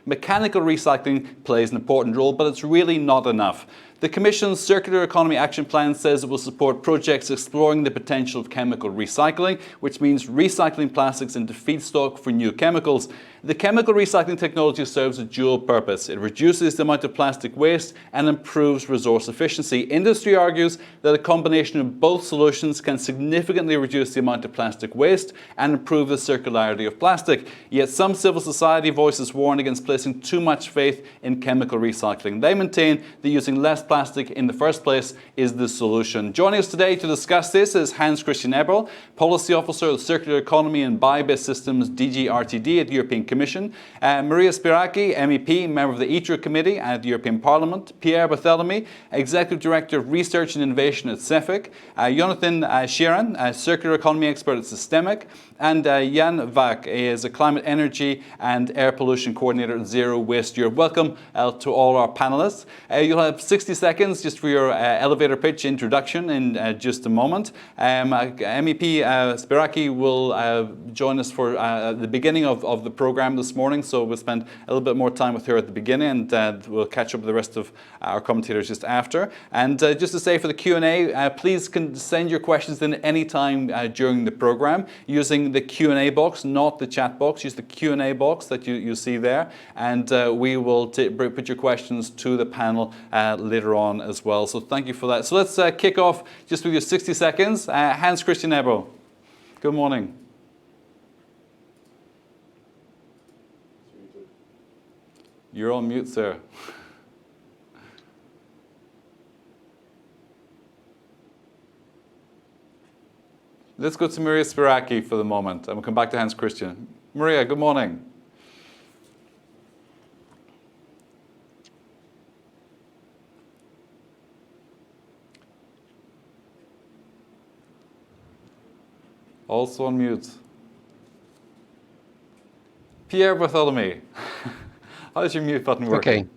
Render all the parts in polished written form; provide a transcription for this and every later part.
Mechanical recycling plays an important role, but it's really not enough. The Commission's Circular Economy Action Plan says it will support projects exploring the potential of chemical recycling, which means recycling plastics into feedstock for new chemicals. The chemical recycling technology serves a dual purpose. It reduces the amount of plastic waste and improves resource efficiency. Industry argues that a combination of both solutions can significantly reduce the amount of plastic waste and improve the circularity of plastic. Yet some civil society voices warn against placing too much faith in chemical recycling. They maintain that using less plastic in the first place is the solution. Joining us today to discuss this is Hans Christian Eberl, Policy Officer of Circular Economy and Bio-Based Systems DG RTD at the European Commission, Maria Spiraki, MEP, member of the ITRE Committee at the European Parliament, Pierre Barthélemy, Executive Director of Research and Innovation at CEFIC, Jonathan Sheeran, Circular Economy Expert at Systemic, and Jan Vaak is a Climate, Energy and Air Pollution Coordinator at Zero Waste Europe. Welcome to all our panellists. You'll have 60 seconds just for your elevator pitch introduction in just a moment. MEP Spiraki will join us for the beginning of the programme this morning, so we'll spend a little bit more time with her at the beginning, and we'll catch up with the rest of our commentators just after. And just to say, for the Q&A, please send your questions in any time during the programme using the Q&A box, not the chat box. Use the Q&A box that you see there, and we will put your questions to the panel later on as well. So thank you for that. So let's kick off just with your 60 seconds. Hans Christian Eberl, good morning. You're on mute, sir. Let's go to Maria Spiraki for the moment, and we'll come back to Hans Christian. Maria, good morning. Also on mute. Pierre Barthélemy. How is your mute button working? Okay.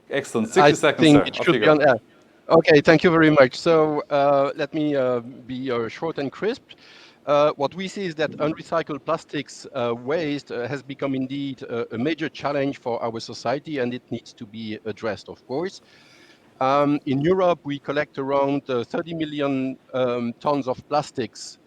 Excellent. 60 seconds, sir. It should be on air. Okay, thank you very much. So let me be short and crisp. What we see is that unrecycled plastics waste has become indeed a major challenge for our society, and it needs to be addressed, of course. In Europe, we collect around 30 million tons of plastics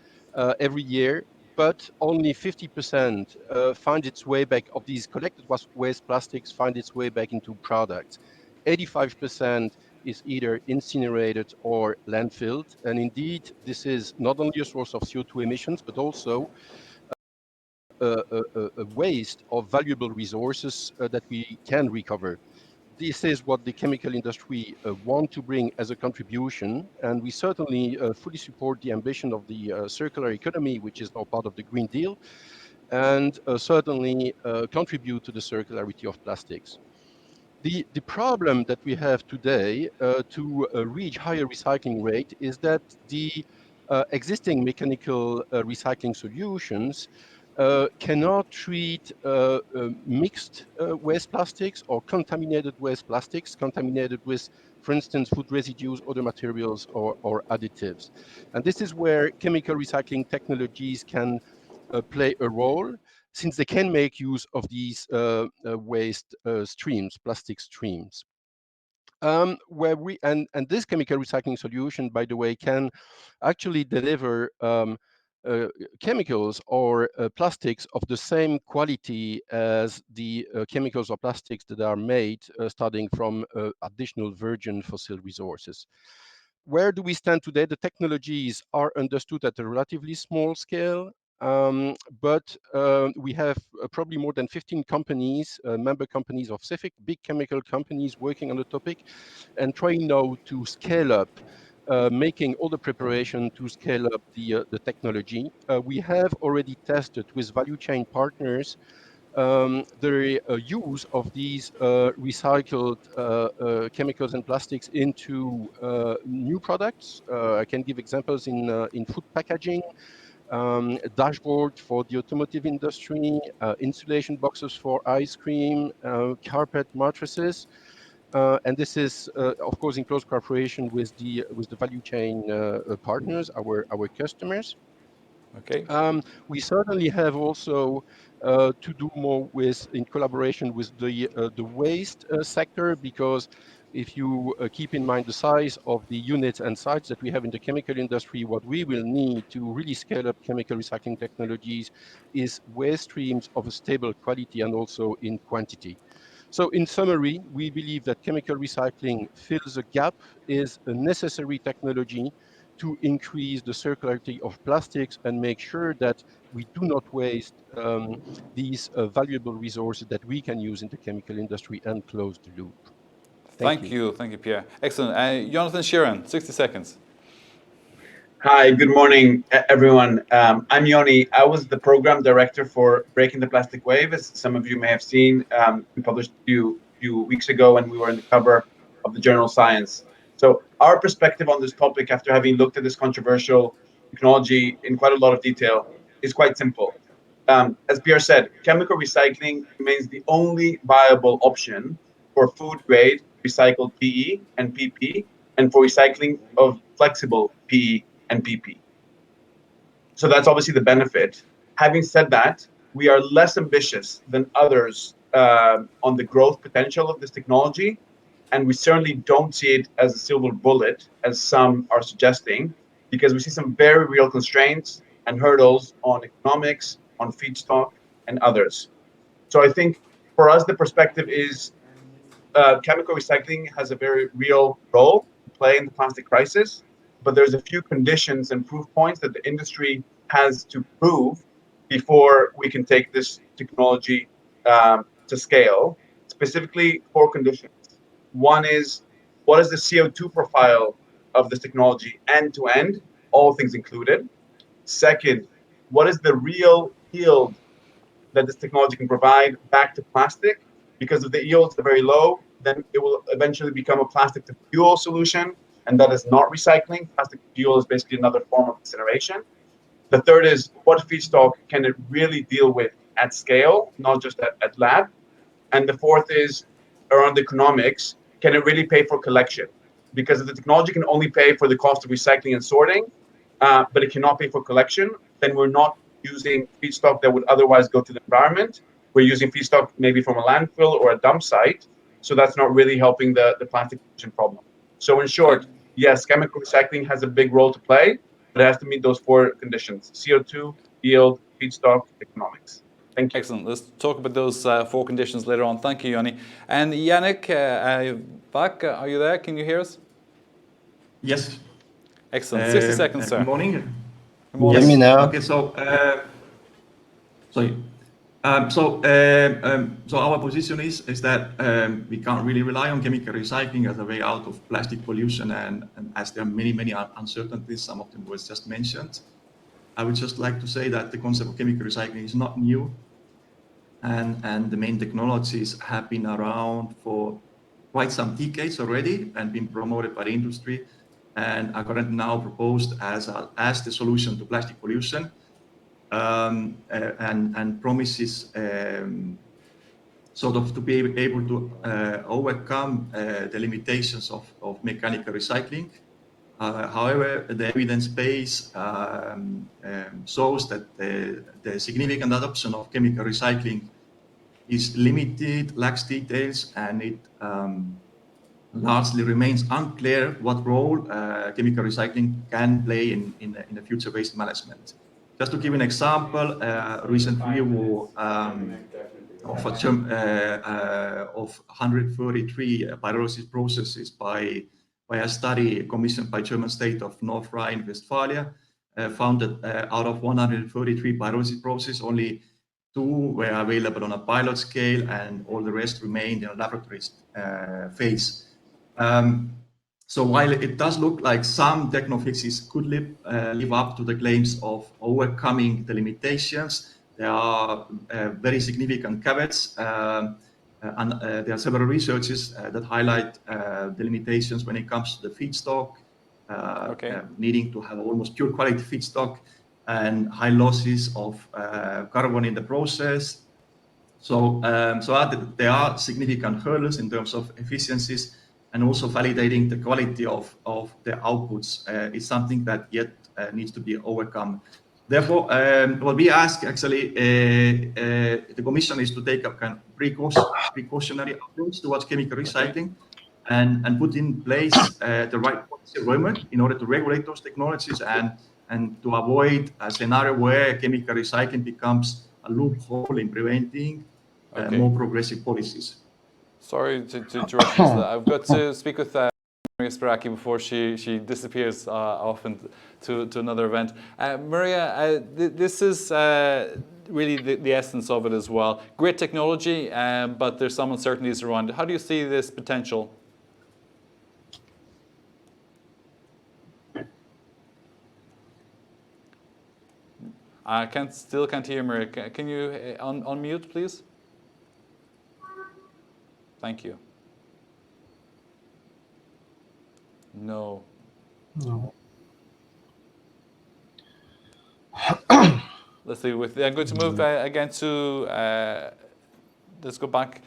every year, but only 50% find its way back of these collected waste plastics find its way back into products. 85% is either incinerated or landfilled. And indeed, this is not only a source of CO2 emissions, but also a waste of valuable resources that we can recover. This is what the chemical industry want to bring as a contribution, and we certainly fully support the ambition of the circular economy, which is now part of the Green Deal, and certainly contribute to the circularity of plastics. The problem that we have today to reach higher recycling rate is that the existing mechanical recycling solutions cannot treat mixed waste plastics or contaminated waste plastics, contaminated with, for instance, food residues, other materials, or additives. And this is where chemical recycling technologies can play a role, since they can make use of these waste streams, plastic streams. And this chemical recycling solution, by the way, can actually deliver chemicals or plastics of the same quality as the chemicals or plastics that are made starting from additional virgin fossil resources. Where do we stand today? The technologies are understood at a relatively small scale, but we have probably more than 15 companies, member companies of CEFIC, big chemical companies working on the topic and trying now to scale up, making all the preparation to scale up the technology. We have already tested with value chain partners the use of these recycled chemicals and plastics into new products. I can give examples in food packaging, dashboard for the automotive industry, insulation boxes for ice cream, carpet mattresses. And this is, of course, in close cooperation with the value chain partners, our customers. Okay. We certainly have also to do more with, in collaboration with the waste sector, because if you keep in mind the size of the units and sites that we have in the chemical industry, what we will need to really scale up chemical recycling technologies is waste streams of a stable quality and also in quantity. So in summary, we believe that chemical recycling fills a gap, is a necessary technology to increase the circularity of plastics and make sure that we do not waste these valuable resources that we can use in the chemical industry and close the loop. Thank you. Thank you, Pierre. Excellent. Jonathan Sheeran, 60 seconds. Hi, good morning, everyone. I'm Yoni. I was the program director for Breaking the Plastic Wave, as some of you may have seen. We published a few weeks ago, and we were in the cover of the journal Science. So our perspective on this topic, after having looked at this controversial technology in quite a lot of detail, is quite simple. As Pierre said, chemical recycling remains the only viable option for food-grade recycled PE and PP, and for recycling of flexible PE and PP. So that's obviously the benefit. Having said that, we are less ambitious than others on the growth potential of this technology, and we certainly don't see it as a silver bullet, as some are suggesting, because we see some very real constraints and hurdles on economics, on feedstock, and others. So I think for us, the perspective is chemical recycling has a very real role to play in the plastic crisis, but there's a few conditions and proof points that the industry has to prove before we can take this technology to scale. Specifically, four conditions. One is, what is the CO2 profile of this technology end to end, all things included? Second, what is the real yield that this technology can provide back to plastic? Because if the yields are very low, then it will eventually become a plastic to fuel solution, and that is not recycling. Plastic to fuel is basically another form of incineration. The third is, what feedstock can it really deal with at scale, not just at lab? And the fourth is around economics. Can it really pay for collection? Because if the technology can only pay for the cost of recycling and sorting, but it cannot pay for collection, then we're not using feedstock that would otherwise go to the environment. We're using feedstock maybe from a landfill or a dump site. So that's not really helping the plastic pollution problem. So in short, yes, chemical recycling has a big role to play, but it has to meet those four conditions: CO2, yield, feedstock, economics. Thank you. Excellent. Let's talk about those four conditions later on. Thank you, Yoni. And Yannick, back, are you there? Can you hear us? Yes. Excellent. 60 seconds, sir. Good morning. Good morning. Hear me now? Okay, so sorry. So our position is that we can't really rely on chemical recycling as a way out of plastic pollution, and as there are many uncertainties, some of them was just mentioned. I would just like to say that the concept of chemical recycling is not new, and the main technologies have been around for quite some decades already and been promoted by the industry, and are currently now proposed as the solution to plastic pollution, and promises sort of to be able to overcome the limitations of mechanical recycling. However, the evidence base shows that the significant adoption of chemical recycling is limited, lacks details, and it largely remains unclear what role chemical recycling can play in the future waste management. Just to give an example, a recent review of 133 pyrolysis processes by a study commissioned by German state of North Rhine-Westphalia found that out of 133 pyrolysis processes, only 2 were available on a pilot scale, and all the rest remained in a laboratory phase. So while it does look like some techno-fixes could live up to the claims of overcoming the limitations, there are very significant caveats, and there are several researches that highlight the limitations when it comes to the feedstock, needing to have almost pure quality feedstock, and high losses of carbon in the process. So there are significant hurdles in terms of efficiencies, and also validating the quality of the outputs is something that yet needs to be overcome. Therefore, what we ask actually, the Commission is to take a kind of precautionary approach towards chemical recycling and put in place the right policy framework in order to regulate those technologies and to avoid a scenario where chemical recycling becomes a loophole in preventing more progressive policies. Sorry to interrupt you. I've got to speak with Maria Spiraki before she disappears off to another event. Maria, this is really the essence of it as well. Great technology, but there's some uncertainties around it. How do you see this potential? I still can't hear Maria. Can you unmute, please? Thank you. No. Let's see. I'm going to move again to. Let's go back.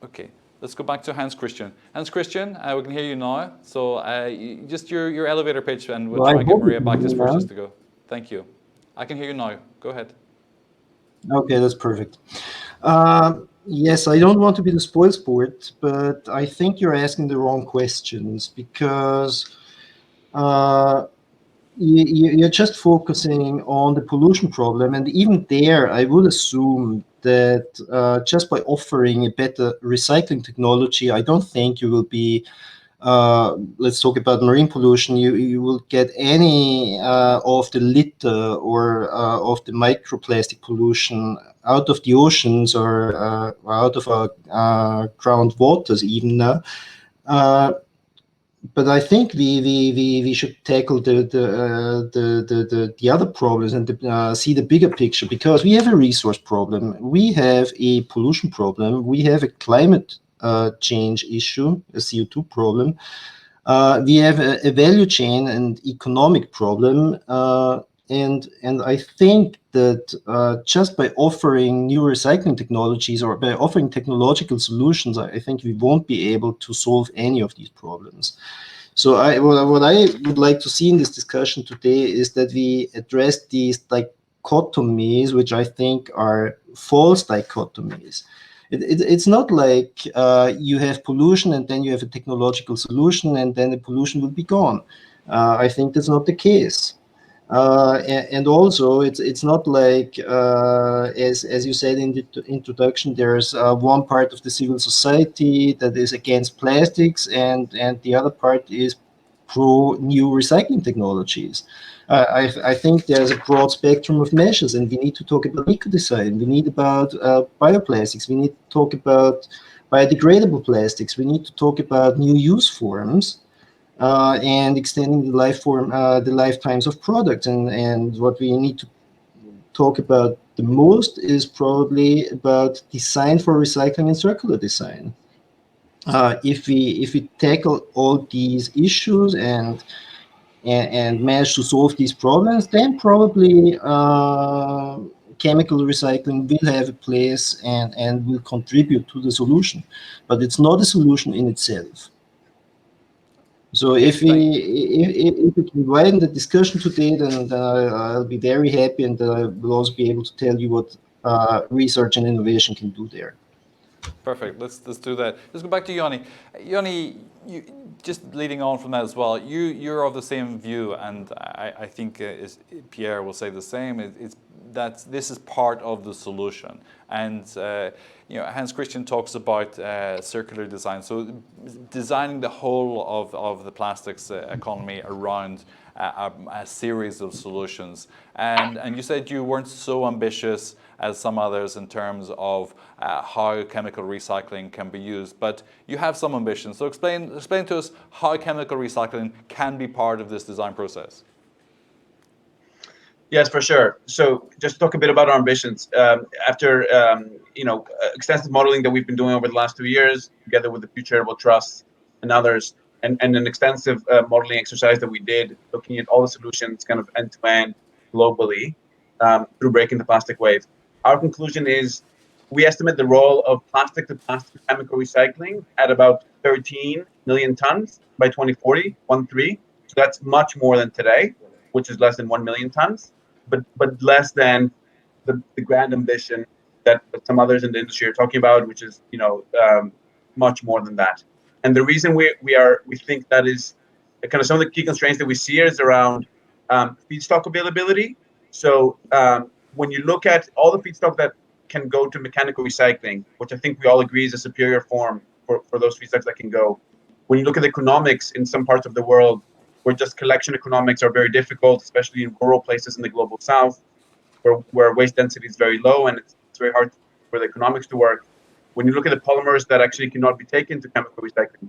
Okay. Let's go back to Hans Christian. Hans Christian, we can hear you now. So just your elevator pitch, and we'll try and get Maria back as first just to go. Thank you. I can hear you now. Go ahead. Okay, that's perfect. Yes, I don't want to be the spoilsport, but I think you're asking the wrong questions because you're just focusing on the pollution problem. And even there, I would assume that just by offering a better recycling technology, I don't think you will be, let's talk about marine pollution, you will get any of the litter or of the microplastic pollution out of the oceans or out of our groundwaters even now. But I think we should tackle the other problems and see the bigger picture, because we have a resource problem, we have a pollution problem, we have a climate change issue, a CO2 problem, we have a value chain and economic problem, and I think that just by offering new recycling technologies or by offering technological solutions, I think we won't be able to solve any of these problems. So what I would like to see in this discussion today is that we address these dichotomies, which I think are false dichotomies. It's not like you have pollution and then you have a technological solution and then the pollution will be gone. I think that's not the case. And also, it's not like, as you said in the introduction, there's one part of the civil society that is against plastics and the other part is pro new recycling technologies. I think there's a broad spectrum of measures, and we need to talk about eco-design. We need about bioplastics. We need to talk about biodegradable plastics. We need to talk about new use forms. And extending the lifetimes of products. And what we need to talk about the most is probably about design for recycling and circular design. If we tackle all these issues and manage to solve these problems, then probably chemical recycling will have a place and will contribute to the solution. But it's not a solution in itself. So if we can widen the discussion today, then I'll be very happy, and I will also be able to tell you what research and innovation can do there. Perfect. Let's do that. Let's go back to Joni. Joni, just leading on from that as well, you're of the same view, and I think Pierre will say the same. It's that this is part of the solution, and Hans Christian talks about circular design, so designing the whole of the plastics economy around a series of solutions. And you said you weren't so ambitious as some others in terms of how chemical recycling can be used, but you have some ambition. So explain to us how chemical recycling can be part of this design process. Yes, for sure. So just talk a bit about our ambitions. After extensive modeling that we've been doing over the last 2 years, together with the Future Charitable Trust and others, and an extensive modeling exercise that we did, looking at all the solutions kind of end-to-end globally through Breaking the Plastic Wave. Our conclusion is we estimate the role of plastic-to-plastic chemical recycling at about 13 million tons by 2040, 1-3. So that's much more than today. which is less than 1 million tons, but less than the grand ambition that some others in the industry are talking about, which is much more than that. And the reason we think that is kind of some of the key constraints that we see is around feedstock availability. So when you look at all the feedstock that can go to mechanical recycling, which I think we all agree is a superior form for those feedstocks that can go. When you look at the economics in some parts of the world, where just collection economics are very difficult, especially in rural places in the global south, where waste density is very low and it's very hard for the economics to work. When you look at the polymers that actually cannot be taken to chemical recycling,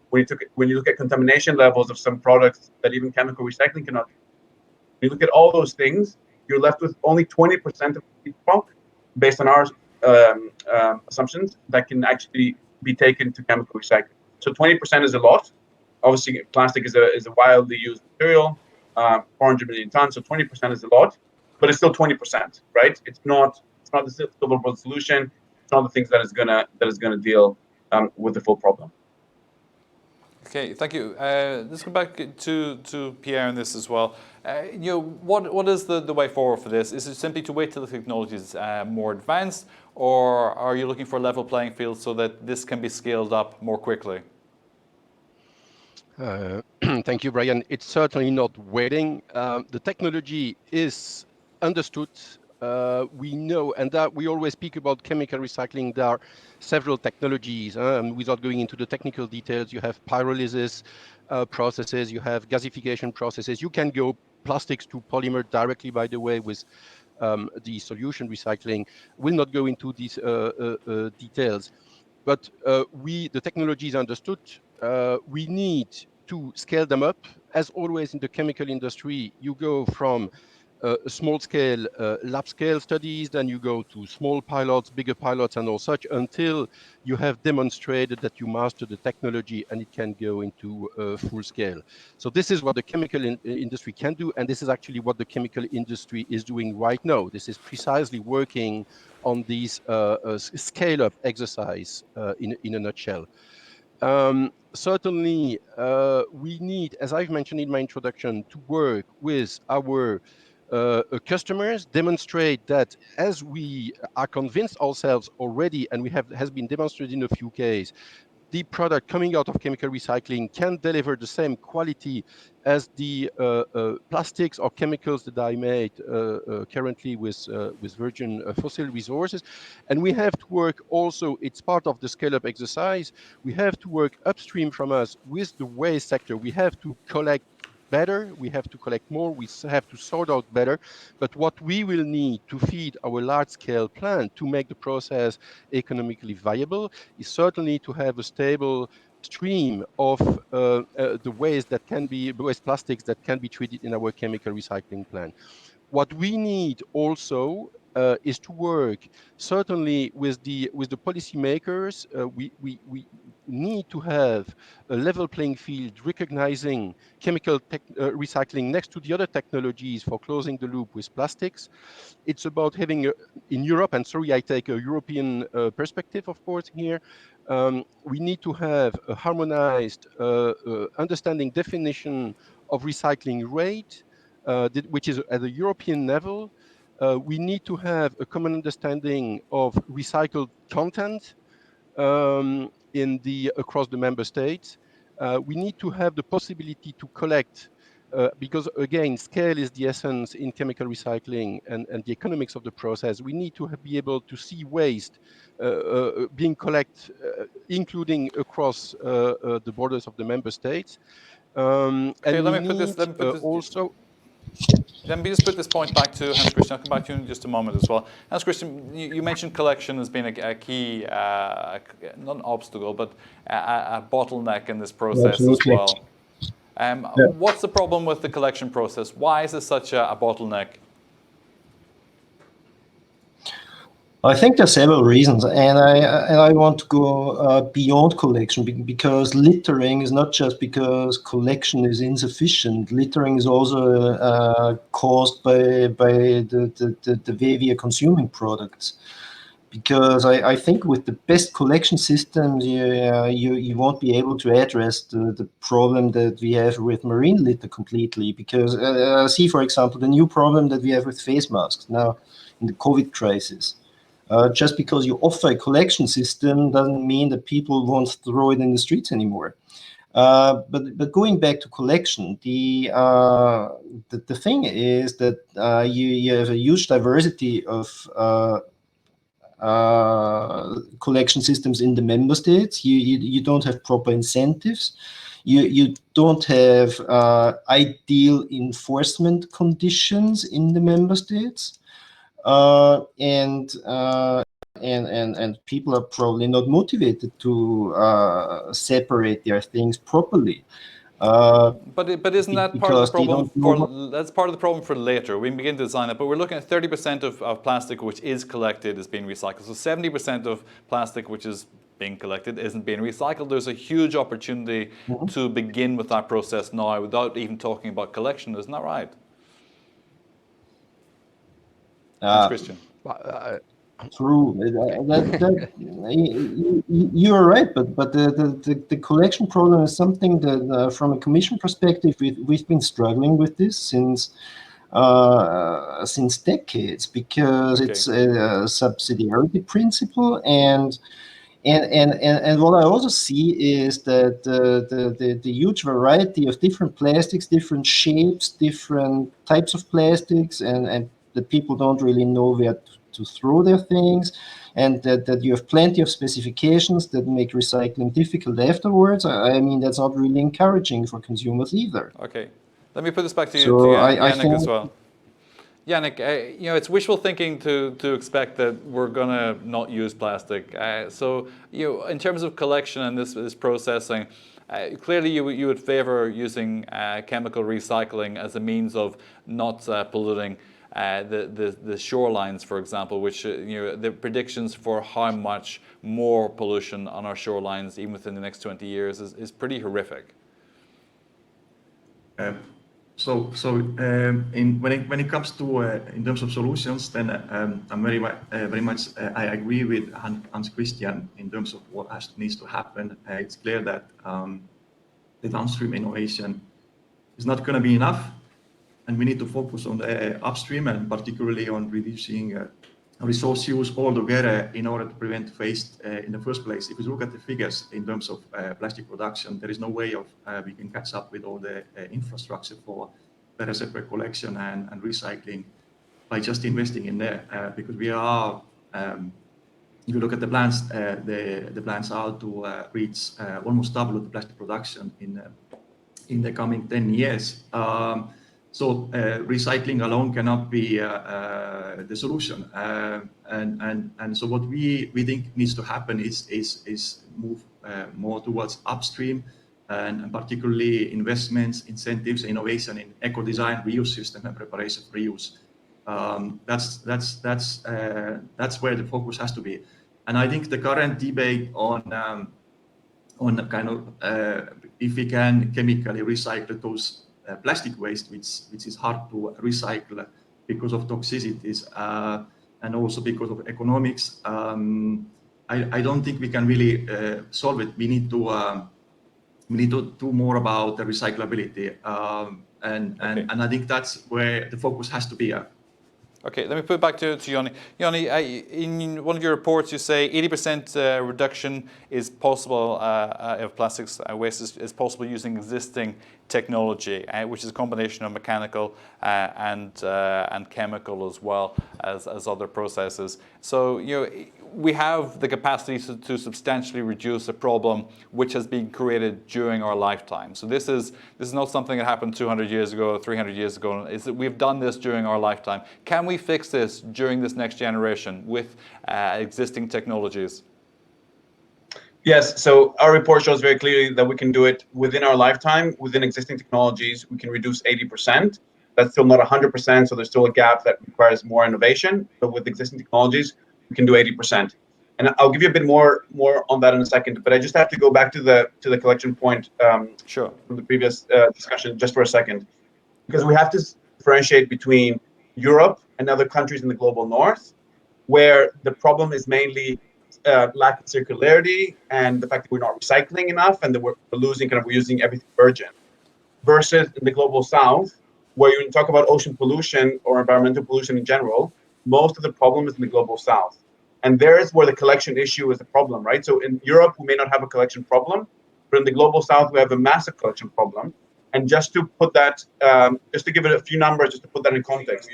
when you look at contamination levels of some products that even chemical recycling cannot, when you look at all those things, you're left with only 20% of the feedstock, based on our assumptions, that can actually be taken to chemical recycling. So 20% is a lot. Obviously, plastic is a wildly used material, 400 million tons, so 20% is a lot, but it's still 20%, right? It's not the silver solution. It's not the things that is gonna deal with the full problem. Okay, thank you. Let's go back to Pierre on this as well. What is the way forward for this? Is it simply to wait till the technology is more advanced, or are you looking for a level playing field so that this can be scaled up more quickly? Thank you, Brian. It's certainly not waiting. The technology is understood. We know, and that we always speak about chemical recycling. There are several technologies. Without going into the technical details, you have pyrolysis processes, you have gasification processes. You can go plastics to polymer directly, by the way, with the solution recycling. We'll not go into these details, but the technology is understood. We need to scale them up. As always in the chemical industry, you go from small scale, lab scale studies, then you go to small pilots, bigger pilots, and all such, until you have demonstrated that you master the technology and it can go into full scale. So this is what the chemical industry can do, and this is actually what the chemical industry is doing right now. This is precisely working on these scale-up exercise in a nutshell. Certainly, we need, as I've mentioned in my introduction, to work with our customers, demonstrate that as we are convinced ourselves already, and has been demonstrated in a few cases, the product coming out of chemical recycling can deliver the same quality as the plastics or chemicals that are made currently with virgin fossil resources. And we have to work also, it's part of the scale-up exercise, we have to work upstream from us with the waste sector. We have to collect better, we have to collect more, we have to sort out better. But what we will need to feed our large-scale plant to make the process economically viable is certainly to have a stable stream of the waste plastics that can be treated in our chemical recycling plant. What we need also is to work certainly with the policymakers. We need to have a level playing field, recognizing chemical recycling next to the other technologies for closing the loop with plastics. It's about having in Europe, and sorry, I take a European perspective, of course, here. We need to have a harmonized understanding definition of recycling rate, which is at a European level. We need to have a common understanding of recycled content across the member states. We need to have the possibility to collect, because again, scale is the essence in chemical recycling and the economics of the process. We need to be able to see waste being collected, including across the borders of the member states. Okay, and let me put this also. Let me just put this point back to Hans Christian. I'll come back to you in just a moment as well. Hans Christian, you mentioned collection has been a key, not an obstacle, but a bottleneck in this process Absolutely. as well. What's the problem with the collection process? Why is it such a bottleneck? I think there are several reasons, and I want to go beyond collection, because littering is not just because collection is insufficient. Littering is also caused by the way we are consuming products. because I think with the best collection systems, you won't be able to address the problem that we have with marine litter completely. Because see, for example, the new problem that we have with face masks now in the COVID crisis. Just because you offer a collection system doesn't mean that people won't throw it in the streets anymore. But going back to collection, the thing is that you have a huge diversity of collection systems in the member states. You don't have proper incentives. You don't have ideal enforcement conditions in the member states, and people are probably not motivated to separate their things properly. But isn't that part of the problem that's part of the problem for later? We begin to design it, but we're looking at 30% of plastic which is collected is being recycled. So 70% of plastic which is being collected isn't being recycled. There's a huge opportunity to begin with that process now without even talking about collection. Isn't that right? That's Christian. True. You're right, but the collection problem is something that, from a Commission perspective, we've been struggling with this since decades, because it's a subsidiarity principle, and what I also see is that the huge variety of different plastics, different shapes, different types of plastics, and the people don't really know where to throw their things, and that you have plenty of specifications that make recycling difficult afterwards. I mean, that's not really encouraging for consumers either. Okay, let me put this back to you, So Yannick, as well. Yannick, it's wishful thinking to expect that we're going to not use plastic. So, in terms of collection and this processing, clearly you would favor using chemical recycling as a means of not polluting the shorelines, for example, which the predictions for how much more pollution on our shorelines, even within the next 20 years, is pretty horrific. When it comes to in terms of solutions, then I'm very much I agree with Hans Christian in terms of what needs to happen. It's clear that the downstream innovation is not going to be enough, and we need to focus on the upstream, and particularly on reducing resource use altogether in order to prevent waste in the first place. If you look at the figures in terms of plastic production, there is no way of we can catch up with all the infrastructure for better separate collection and recycling by just investing in there, because we are, if you look at the plans, the plans are to reach almost double the plastic production in the coming 10 years. So recycling alone cannot be the solution, and so what we think needs to happen is move more towards upstream, and particularly investments, incentives, innovation in eco design, reuse system, and preparation for reuse. That's where the focus has to be, and I think the current debate on kind of if we can chemically recycle those plastic waste, which is hard to recycle because of toxicities and also because of economics. I don't think we can really solve it. We need to do more about the recyclability, and I think that's where the focus has to be at. Okay, let me put it back to Joni. Joni, in one of your reports, you say 80% reduction is possible of plastics waste is possible using existing technology, which is a combination of mechanical and chemical as well as other processes. So we have the capacity to substantially reduce a problem which has been created during our lifetime. So this is not something that happened 200 years ago, 300 years ago. Is that we've done this during our lifetime. Can we fix this during this next generation with existing technologies? Yes, so our report shows very clearly that we can do it within our lifetime, within existing technologies. We can reduce 80%. That's still not 100%, so there's still a gap that requires more innovation. But with existing technologies, we can do 80%. And I'll give you a bit more on that in a second. But I just have to go back to the collection point Sure. from the previous discussion just for a second, because we have to differentiate between Europe and other countries in the global north, where the problem is mainly lack of circularity and the fact that we're not recycling enough and that we're losing, we're using everything virgin. Versus in the global south, where you talk about ocean pollution or environmental pollution in general, most of the problem is in the global south. And there's where the collection issue is the problem, right? So in Europe, we may not have a collection problem, but in the global south, we have a massive collection problem. And just to put that, just to give it a few numbers, just to put that in context.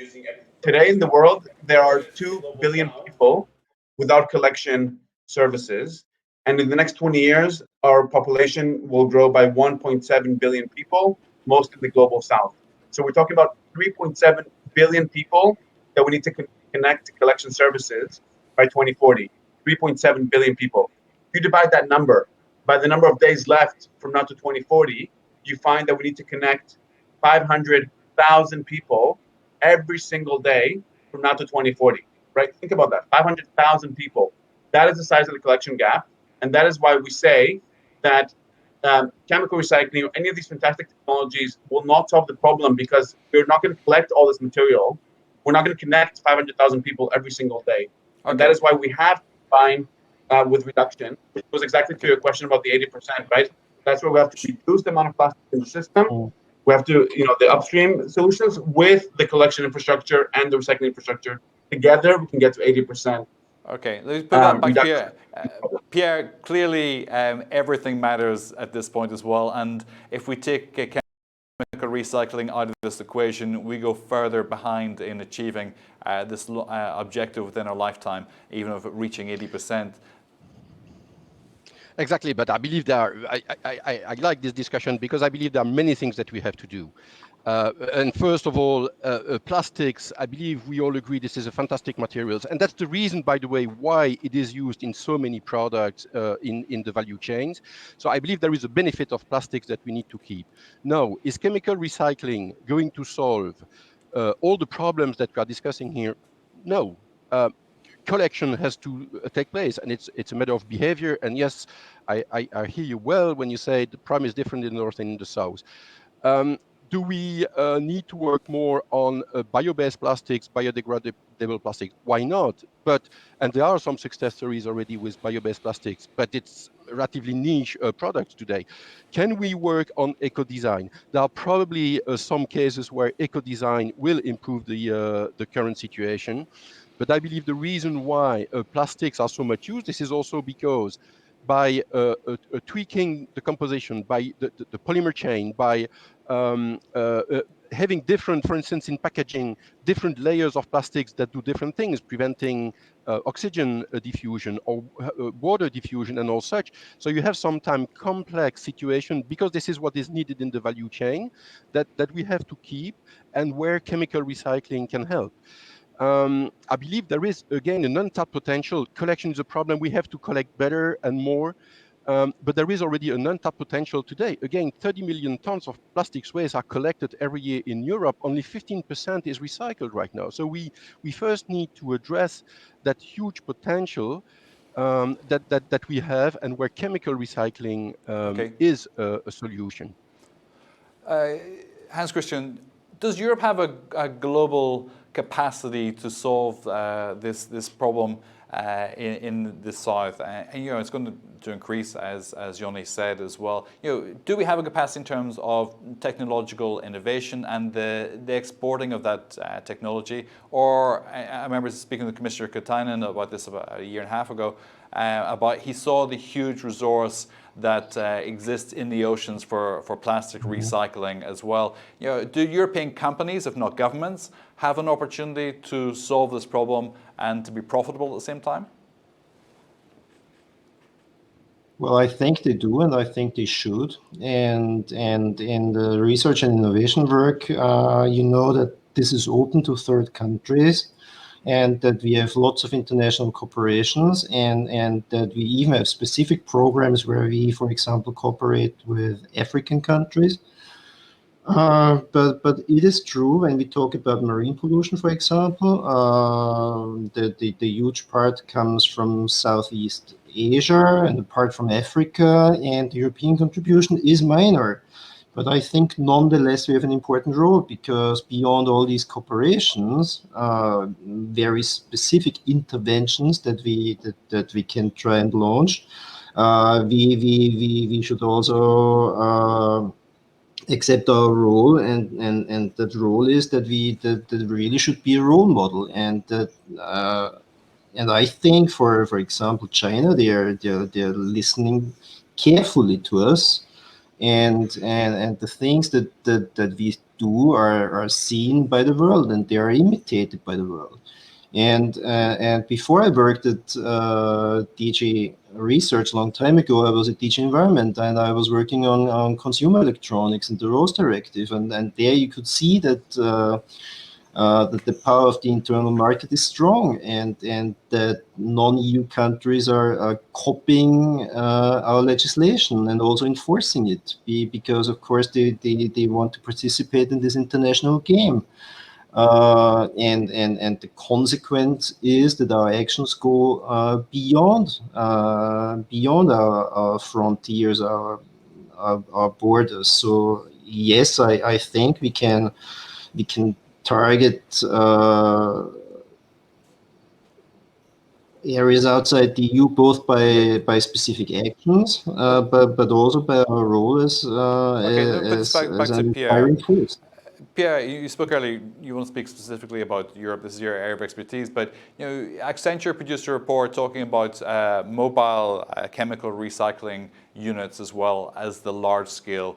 Today in the world, there are 2 billion people without collection services. And in the next 20 years, our population will grow by 1.7 billion people, most in the global south. So we're talking about 3.7 billion people that we need to connect to collection services by 2040. 3.7 billion people. If you divide that number by the number of days left from now to 2040, you find that we need to connect 500,000 people every single day from now to 2040, right? Think about that, 500,000 people. That is the size of the collection gap. And that is why we say that chemical recycling or any of these fantastic technologies will not solve the problem, because we're not going to collect all this material. We're not going to connect 500,000 people every single day. Okay. And that is why we have to combine with reduction. It was exactly to your question about the 80%, right? That's where we have to reduce the amount of plastic in the system. We have to, the upstream solutions with the collection infrastructure and the recycling infrastructure. Together, we can get to 80%. Okay, let's put that back to Pierre. Pierre, clearly everything matters at this point as well. And if we take chemical recycling out of this equation, we go further behind in achieving this objective within our lifetime, even if reaching 80%. Exactly, but I believe there are, I like this discussion because I believe there are many things that we have to do. And first of all, plastics, I believe we all agree this is a fantastic materials. And that's the reason, by the way, why it is used in so many products in the value chains. So I believe there is a benefit of plastics that we need to keep. Now, is chemical recycling going to solve all the problems that we are discussing here? No. Collection has to take place, and it's a matter of behavior. And yes, I hear you well when you say the problem is different in the north and in the south. Do we need to work more on bio-based plastics, biodegradable plastics? Why not? And there are some success stories already with bio-based plastics, but it's relatively niche products today. Can we work on eco-design? There are probably some cases where eco-design will improve the current situation. But I believe the reason why plastics are so much used, this is also because by tweaking the composition, by the polymer chain, by having different, for instance, in packaging, different layers of plastics that do different things, preventing oxygen diffusion or water diffusion and all such. So you have sometimes complex situation, because this is what is needed in the value chain that we have to keep, and where chemical recycling can help. I believe there is, again, an untapped potential. Collection is a problem. We have to collect better and more. But there is already an untapped potential today. Again, 30 million tons of plastics waste are collected every year in Europe. Only 15% is recycled right now. So we first need to address that huge potential that we have, and where chemical recycling is a solution. Hans Christian, does Europe have a global capacity to solve this problem in the south? And it's going to increase, as Yoni said as well. Do we have a capacity in terms of technological innovation and the exporting of that technology? Or I remember speaking to Commissioner Katainen about this about a year and a half ago. He saw the huge resource that exists in the oceans for plastic recycling as well. Do European companies, if not governments, have an opportunity to solve this problem and to be profitable at the same time? Well, I think they do, and I think they should. And in the research and innovation work, you know that this is open to third countries, and that we have lots of international cooperations, and that we even have specific programs where we, for example, cooperate with African countries. But it is true when we talk about marine pollution, for example, the huge part comes from Southeast Asia and a part from Africa, and the European contribution is minor. But I think nonetheless we have an important role, because beyond all these corporations, very specific interventions that we can try and launch, we should also accept our role, and that role is that that really should be a role model, and I think for example China, they're listening carefully to us, and the things that we do are seen by the world, and they are imitated by the world. And before I worked at DG Research a long time ago, I was at DG Environment, and I was working on consumer electronics and the RoHS directive, and there you could see that that the power of the internal market is strong, and that non-EU countries are copying our legislation and also enforcing it, because of course they want to participate in this international game. And the consequence is that our actions go beyond our frontiers, our borders. So yes, I think we can target areas outside the EU, both by specific actions, but also by our role as back to an Pierre. inspiring force. Pierre, you spoke earlier, you want to speak specifically about Europe, this is your area of expertise, but Accenture produced a report talking about mobile chemical recycling units as well as the large-scale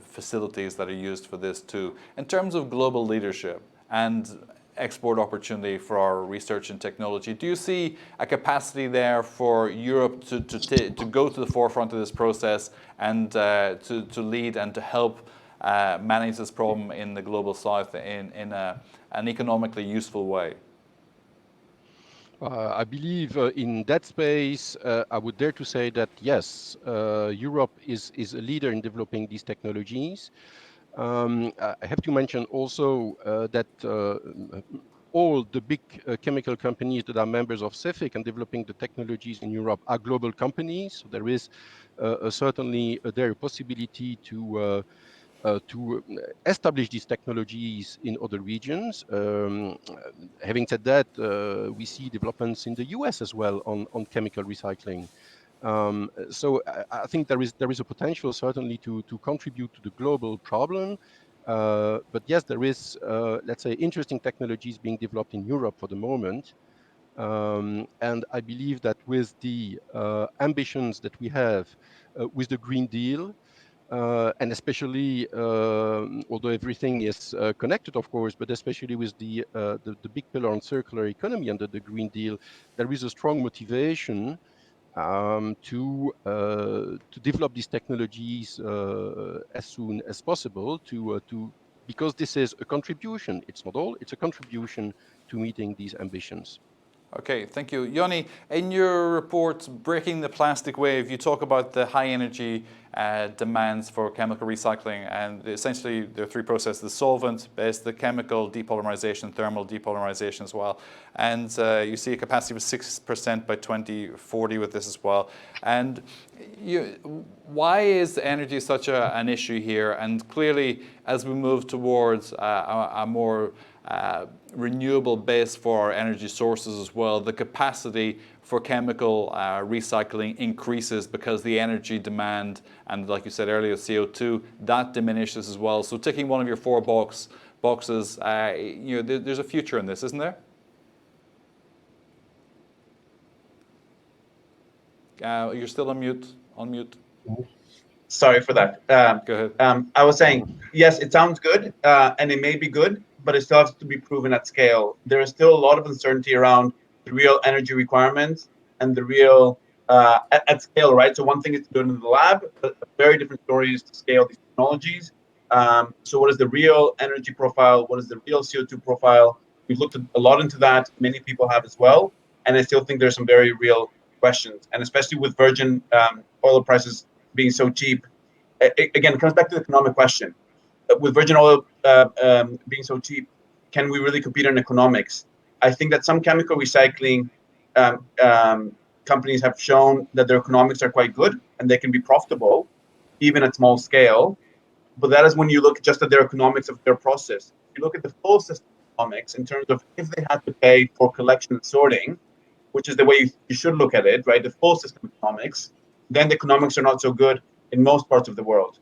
facilities that are used for this too. In terms of global leadership and export opportunity for our research and technology, do you see a capacity there for Europe to go to the forefront of this process and to lead and to help manage this problem in the global south in an economically useful way? I believe in that space, I would dare to say that yes, Europe is a leader in developing these technologies. I have to mention also that all the big chemical companies that are members of CEFIC and developing the technologies in Europe are global companies. So there is certainly a possibility to establish these technologies in other regions. Having said that, we see developments in the US as well on chemical recycling. So I think there is a potential certainly to contribute to the global problem. But yes, there is, let's say, interesting technologies being developed in Europe for the moment. And I believe that with the ambitions that we have with the Green Deal, and especially, although everything is connected, of course, but especially with the big pillar on circular economy under the Green Deal, there is a strong motivation to develop these technologies as soon as possible because this is a contribution. It's not all, it's a contribution to meeting these ambitions. Okay, thank you. Joni, in your report, Breaking the Plastic Wave, you talk about the high energy demands for chemical recycling, and essentially there are three processes: the solvent-based, the chemical depolymerization, thermal depolymerization as well. And you see a capacity of 6% by 2040 with this as well. And why is energy such an issue here? And clearly, as we move towards a more renewable base for our energy sources as well, the capacity for chemical recycling increases because the energy demand, and like you said earlier, CO2, that diminishes as well. So ticking one of your four boxes, there's a future in this, isn't there? You're still on mute. Sorry for that. Go ahead. I was saying, yes, it sounds good, and it may be good, but it still has to be proven at scale. There is still a lot of uncertainty around the real energy requirements and the real at scale, right? So one thing is to do it in the lab, but a very different story is to scale these technologies. So what is the real energy profile? What is the real CO2 profile? We've looked a lot into that. Many people have as well. And I still think there's some very real questions. And especially with virgin oil prices being so cheap, again, it comes back to the economic question. With virgin oil being so cheap, can we really compete on economics? I think that some chemical recycling companies have shown that their economics are quite good and they can be profitable. even at small scale. But that is when you look just at their economics of their process. If you look at the full system economics in terms of if they had to pay for collection and sorting, which is the way you should look at it, right? The full system economics, then the economics are not so good in most parts of the world.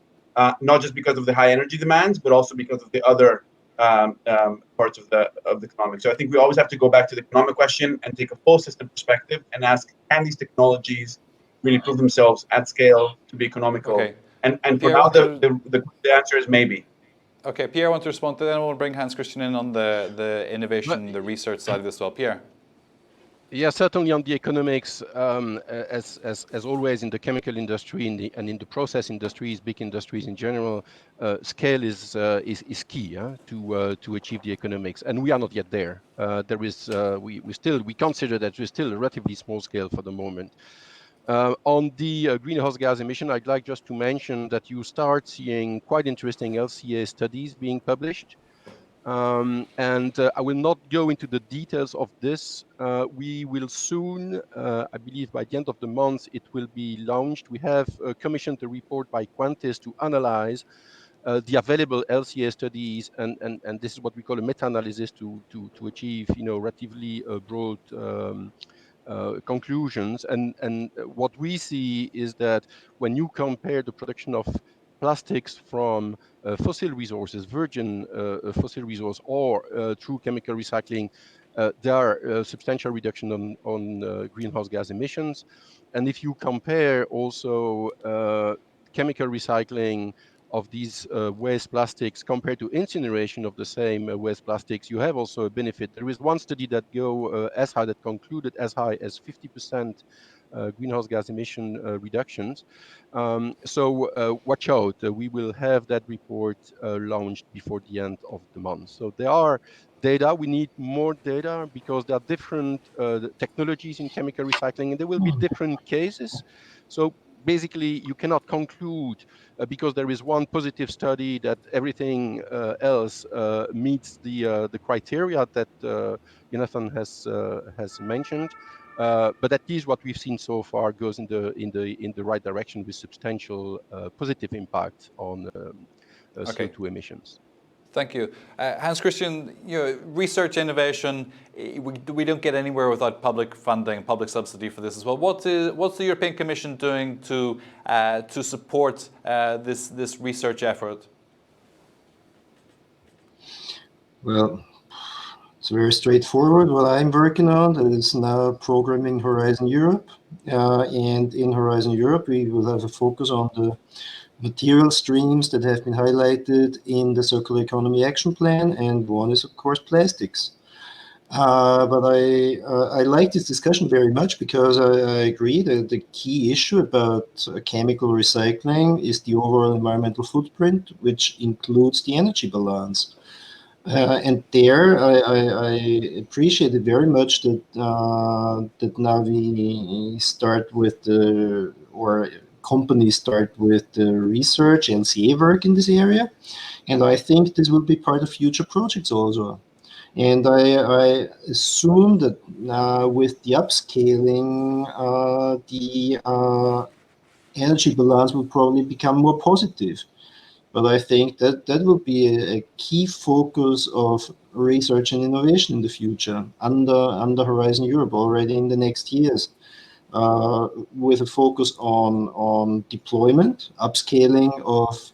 Not just because of the high energy demands, but also because of the other parts of the economics. So I think we always have to go back to the economic question and take a full system perspective and ask, can these technologies really prove themselves at scale to be economical? Okay. And for Pierre, now, the answer is maybe. Okay, Pierre, want to respond to that? Then we'll bring Hans Christian in on the innovation, the research side of this as well. Pierre. Yeah, certainly on the economics, as always in the chemical industry and in the process industries, big industries in general, scale is key to achieve the economics, and we are not yet there. There is we consider that we're still a relatively small scale for the moment. On the greenhouse gas emission, I'd like just to mention that you start seeing quite interesting LCA studies being published. I will not go into the details of this. We will soon, I believe by the end of the month, it will be launched. We have commissioned a report by Quantis to analyze the available LCA studies, and this is what we call a meta-analysis to achieve, relatively broad conclusions. And what we see is that when you compare the production of plastics from fossil resources, virgin fossil resource, or through chemical recycling, there are a substantial reduction on greenhouse gas emissions. And if you compare also chemical recycling of these waste plastics compared to incineration of the same waste plastics, you have also a benefit. There is one study that concluded as high as 50% greenhouse gas emission reductions. So watch out. We will have that report launched before the end of the month. So there are data. We need more data because there are different technologies in chemical recycling, and there will be different cases. So basically, you cannot conclude because there is one positive study that everything else meets the criteria that Jonathan has mentioned. But at least what we've seen so far goes in the right direction with substantial positive impact on CO2 emissions. Thank you. Hans Christian, research innovation, we don't get anywhere without public funding, public subsidy for this as well. What's the European Commission doing to support this research effort? Well, it's very straightforward. What I'm working on is now programming Horizon Europe. And in Horizon Europe, we will have a focus on the material streams that have been highlighted in the Circular Economy Action Plan, and one is, of course, plastics. But I like this discussion very much because I agree that the key issue about chemical recycling is the overall environmental footprint, which includes the energy balance. And there, I appreciate it very much that now we start with companies start with the research and LCA work in this area, and I think this will be part of future projects also. And I assume that with the upscaling, the energy balance will probably become more positive. But I think that will be a key focus of research and innovation in the future under Horizon Europe already in the next years. With a focus on deployment, upscaling of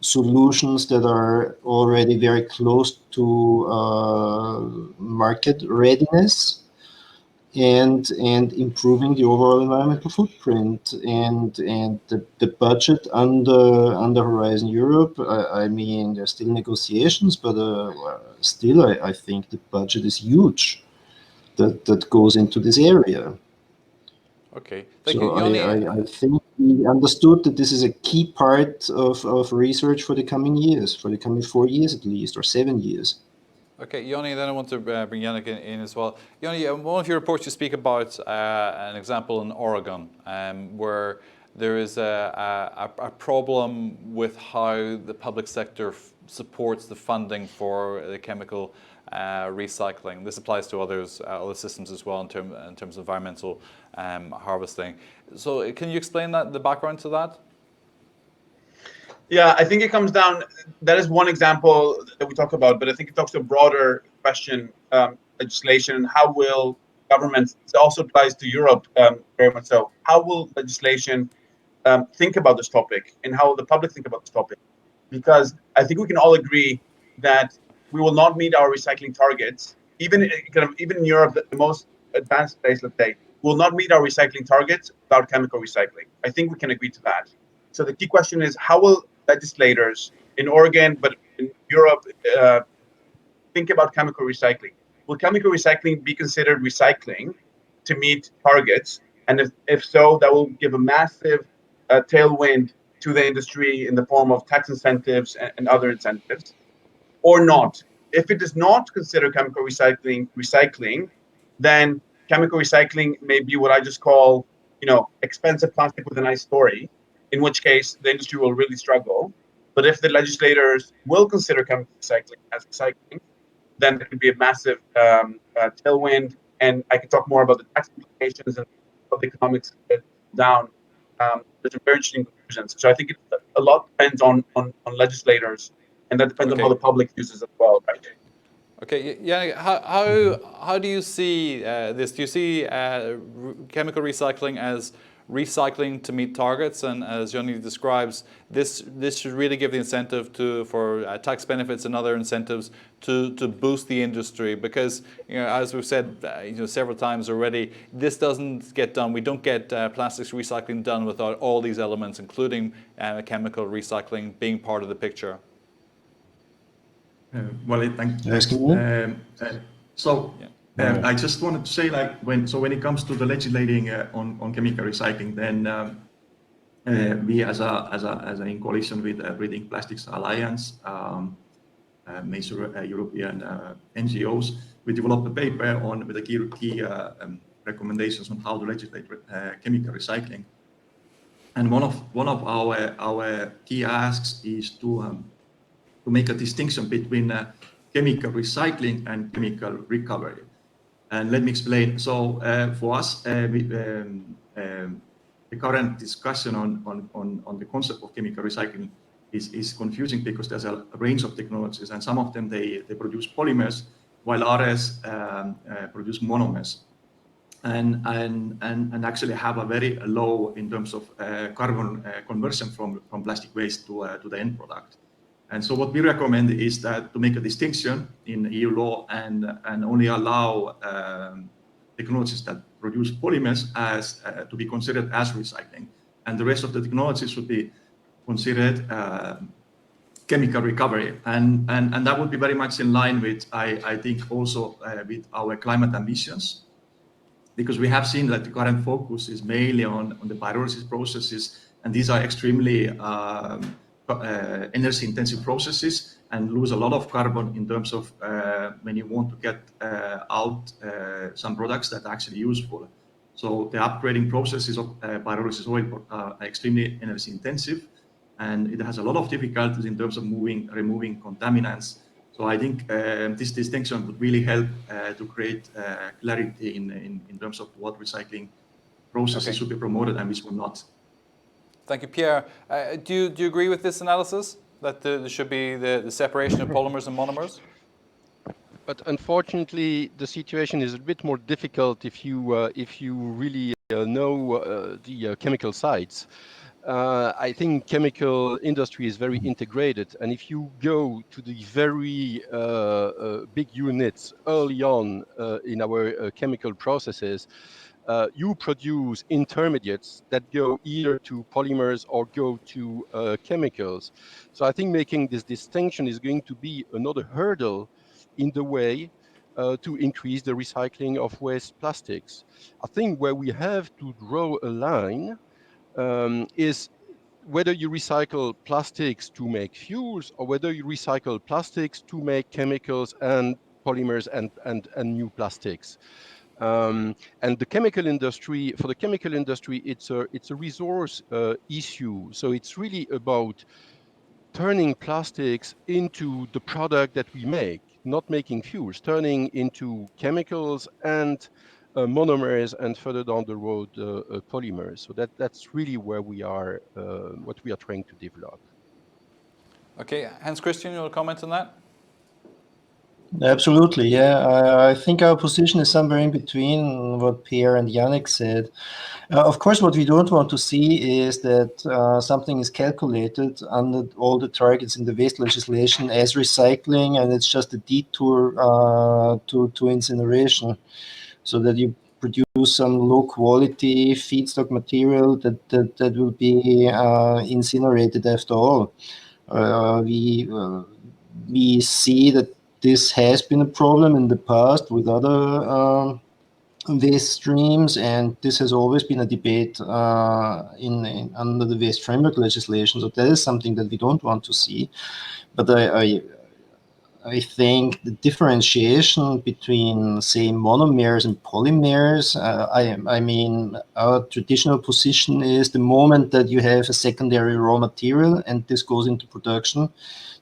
solutions that are already very close to market readiness, and improving the overall environmental footprint, and the budget under Horizon Europe. I mean, there's still negotiations, but still I think the budget is huge that goes into this area. Okay, thank you. I think we understood that this is a key part of research for the coming years, for the coming 4 years at least, or 7 years. Okay, Joni, then I want to bring Yannick in as well. Joni, one of your reports you speak about an example in Oregon where there is a problem with how the public sector supports the funding for the chemical recycling. This applies to other systems as well in terms of environmental harvesting. So can you explain the background to that? Yeah, I think it comes down. That is one example that we talk about, but I think it talks to a broader question, legislation, and how will governments? It also applies to Europe, very much so. How will legislation think about this topic, and how will the public think about this topic? Because I think we can all agree that we will not meet our recycling targets, even in Europe, the most advanced place, let's say, will not meet our recycling targets without chemical recycling. I think we can agree to that. So the key question is, how will legislators in Oregon, but in Europe, think about chemical recycling? Will chemical recycling be considered recycling to meet targets? And if so, that will give a massive tailwind to the industry in the form of tax incentives and other incentives, or not. If it does not consider chemical recycling, then chemical recycling may be what I just call, expensive plastic with a nice story, in which case the industry will really struggle. But if the legislators will consider chemical recycling as recycling, then there could be a massive tailwind. And I can talk more about the tax implications and how the economics down. There's some very interesting conclusions. So I think a lot depends on legislators, and that depends on how the public uses it as well, right? Okay, yeah. How do you see this? Do you see chemical recycling as recycling to meet targets? And as Johnny describes, this should really give the incentive for tax benefits and other incentives to boost the industry, because as we've said several times already, this doesn't get done. We don't get plastics recycling done without all these elements, including chemical recycling being part of the picture. Thank Yes, you. I just wanted to say, when it comes to the legislating on chemical recycling, then we as in coalition with Breathing Plastics Alliance, major European NGOs, we developed a paper with the key recommendations on how to legislate chemical recycling. And one of our key asks is to make a distinction between chemical recycling and chemical recovery. And let me explain. So for us, the current discussion on the concept of chemical recycling is confusing, because there's a range of technologies, and some of them they produce polymers, while others produce monomers, and actually have a very low in terms of carbon conversion from plastic waste to the end product. And so what we recommend is that to make a distinction in EU law and only allow technologies that produce polymers as to be considered as recycling, and the rest of the technologies should be considered chemical recovery, and that would be very much in line with I think also with our climate ambitions, because we have seen that the current focus is mainly on the pyrolysis processes, and these are extremely energy intensive processes and lose a lot of carbon in terms of when you want to get out some products that are actually useful. So the upgrading processes of pyrolysis oil are extremely energy intensive, and it has a lot of difficulties in terms of removing contaminants. So I think this distinction would really help to create clarity in terms of what recycling processes should be promoted and which will not. Thank you, Pierre. Do you agree with this analysis, that there should be the separation of polymers and monomers? But unfortunately, the situation is a bit more difficult if you really know the chemical sides. I think chemical industry is very integrated, and if you go to the very big units early on in our chemical processes, you produce intermediates that go either to polymers or go to chemicals. So I think making this distinction is going to be another hurdle in the way to increase the recycling of waste plastics. I think where we have to draw a line is whether you recycle plastics to make fuels or whether you recycle plastics to make chemicals and polymers and new plastics. And the chemical industry, for the chemical industry, it's a resource issue. So it's really about turning plastics into the product that we make, not making fuels, turning into chemicals and monomers, and further down the road, polymers. So that's really where we are, what we are trying to develop. Okay, Hans Christian, you want to comment on that? Absolutely, yeah. I think our position is somewhere in between what Pierre and Yannick said. Of course, what we don't want to see is that something is calculated under all the targets in the waste legislation as recycling, and it's just a detour to incineration, so that you produce some low quality feedstock material that will be incinerated after all. We see that this has been a problem in the past with other waste streams, and this has always been a debate under the waste framework legislation. So that is something that we don't want to see. But I think the differentiation between, say, monomers and polymers, I mean, our traditional position is the moment that you have a secondary raw material and this goes into production,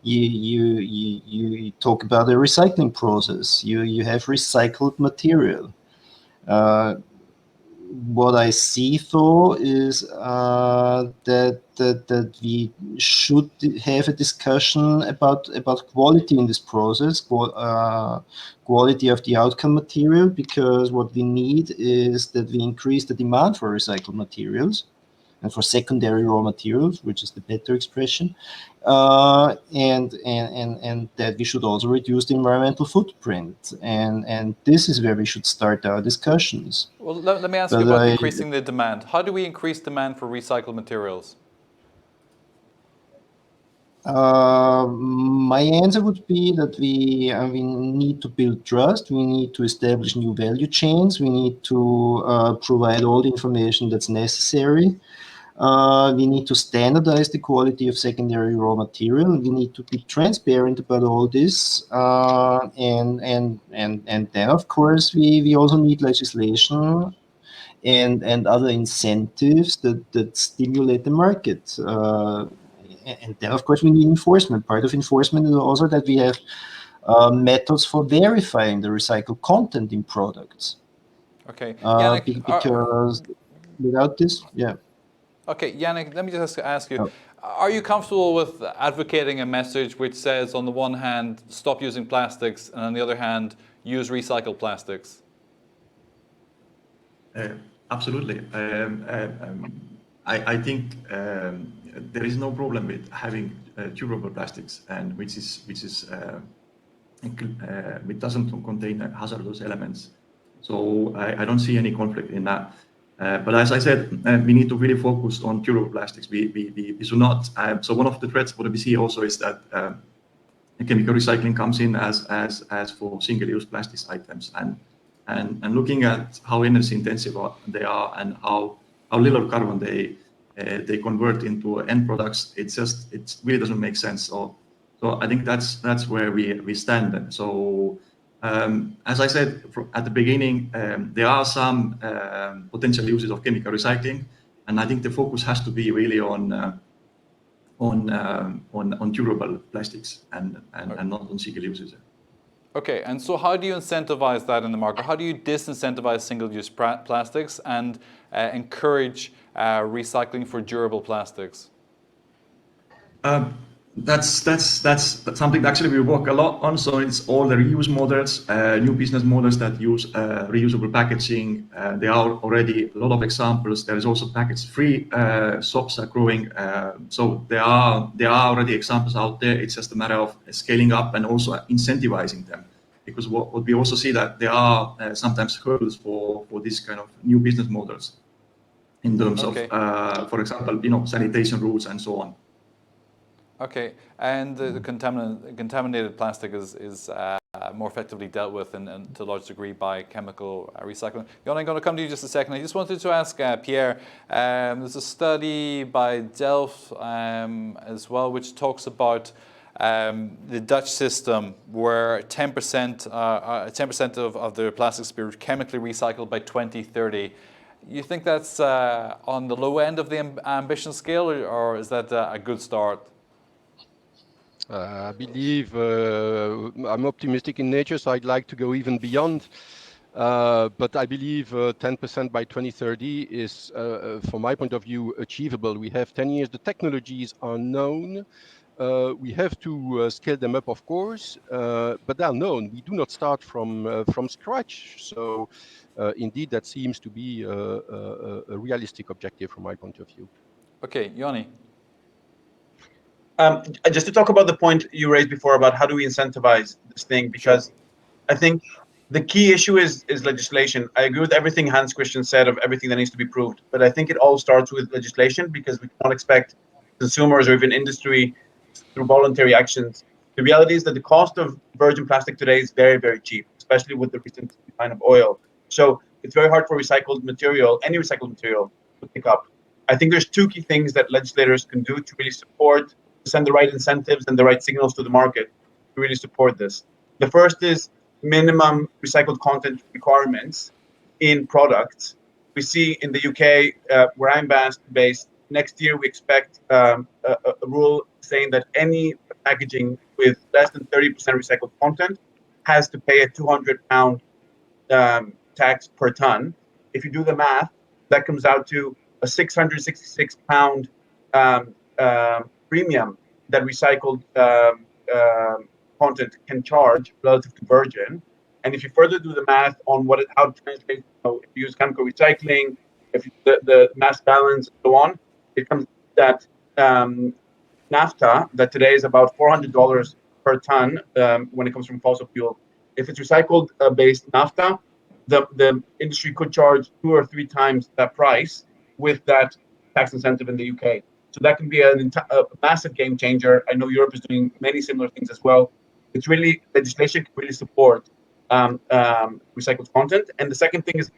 you talk about a recycling process. You have recycled material. What I see, though, is that we should have a discussion about quality in this process, quality of the outcome material, because what we need is that we increase the demand for recycled materials and for secondary raw materials, which is the better expression, and that we should also reduce the environmental footprint, and this is where we should start our discussions. Well, let me ask you about increasing the demand. How do we increase demand for recycled materials? My answer would be that we need to build trust. We need to establish new value chains. We need to provide all the information that's necessary. We need to standardize the quality of secondary raw material. We need to be transparent about all this, and then of course we also need legislation and other incentives that stimulate the market. And then of course we need enforcement. Part of enforcement is also that we have methods for verifying the recycled content in products. Okay, Yannick, because without this, yeah. Okay, Yannick, let me just ask you, are you comfortable with advocating a message which says, on the one hand, stop using plastics, and on the other hand, use recycled plastics? Absolutely. I think there is no problem with having durable plastics, and which doesn't contain hazardous elements. So I don't see any conflict in that. But as I said, we need to really focus on durable plastics. We should not. So one of the threats what we see also is that chemical recycling comes in as for single-use plastics items, and looking at how energy intensive they are and how little carbon they convert into end products, it really doesn't make sense. So I think that's where we stand. So as I said at the beginning, there are some potential uses of chemical recycling, and I think the focus has to be really on durable plastics and not on single uses. Okay, and so how do you incentivize that in the market? How do you disincentivize single-use plastics and encourage recycling for durable plastics? That's something that actually we work a lot on. So it's all the reuse models, new business models that use reusable packaging. There are already a lot of examples. There is also package-free shops are growing. So there are already examples out there. It's just a matter of scaling up and also incentivizing them. Because what we also see that there are sometimes hurdles for this kind of new business models in terms of, for example, sanitation rules and so on. Okay, and the contaminated plastic is more effectively dealt with and to a large degree by chemical recycling. Jon, I'm going to come to you just a second. I just wanted to ask Pierre, there's a study by Delft as well, which talks about the Dutch system where 10% of the plastics be chemically recycled by 2030. You think that's on the low end of the ambition scale, or is that a good start? I believe I'm optimistic in nature, so I'd like to go even beyond. But I believe 10% by 2030 is, from my point of view, achievable. We have 10 years. The technologies are known. we have to scale them up, of course, but they are known. We do not start from scratch. So indeed, that seems to be a realistic objective from my point of view. Okay, Yoni. Just to talk about the point you raised before about how do we incentivize this thing, because I think the key issue is legislation. I agree with everything Hans Christian said of everything that needs to be proved, but I think it all starts with legislation, because we cannot expect consumers or even industry through voluntary actions. The reality is that the cost of virgin plastic today is very, very cheap, especially with the recent decline of oil. So it's very hard for recycled material, any recycled material, to pick up. I think there's two key things that legislators can do to really support, to send the right incentives and the right signals to the market to really support this. The first is minimum recycled content requirements in products. We see in the UK, where I'm based, next year we expect a rule saying that any packaging with less than 30% recycled content has to pay a £200 tax per ton. If you do the math, that comes out to a £666 premium that recycled content can charge relative to virgin. And if you further do the math on how it translates, if you use chemical recycling, if the mass balance and so on, it comes that naphtha that today is about $400 per ton when it comes from fossil fuel. If it's recycled based naphtha, the industry could charge 2 or 3 times that price with that tax incentive in the UK. So that can be a massive game changer. I know Europe is doing many similar things as well. It's really, legislation can really support recycled content. And the second thing is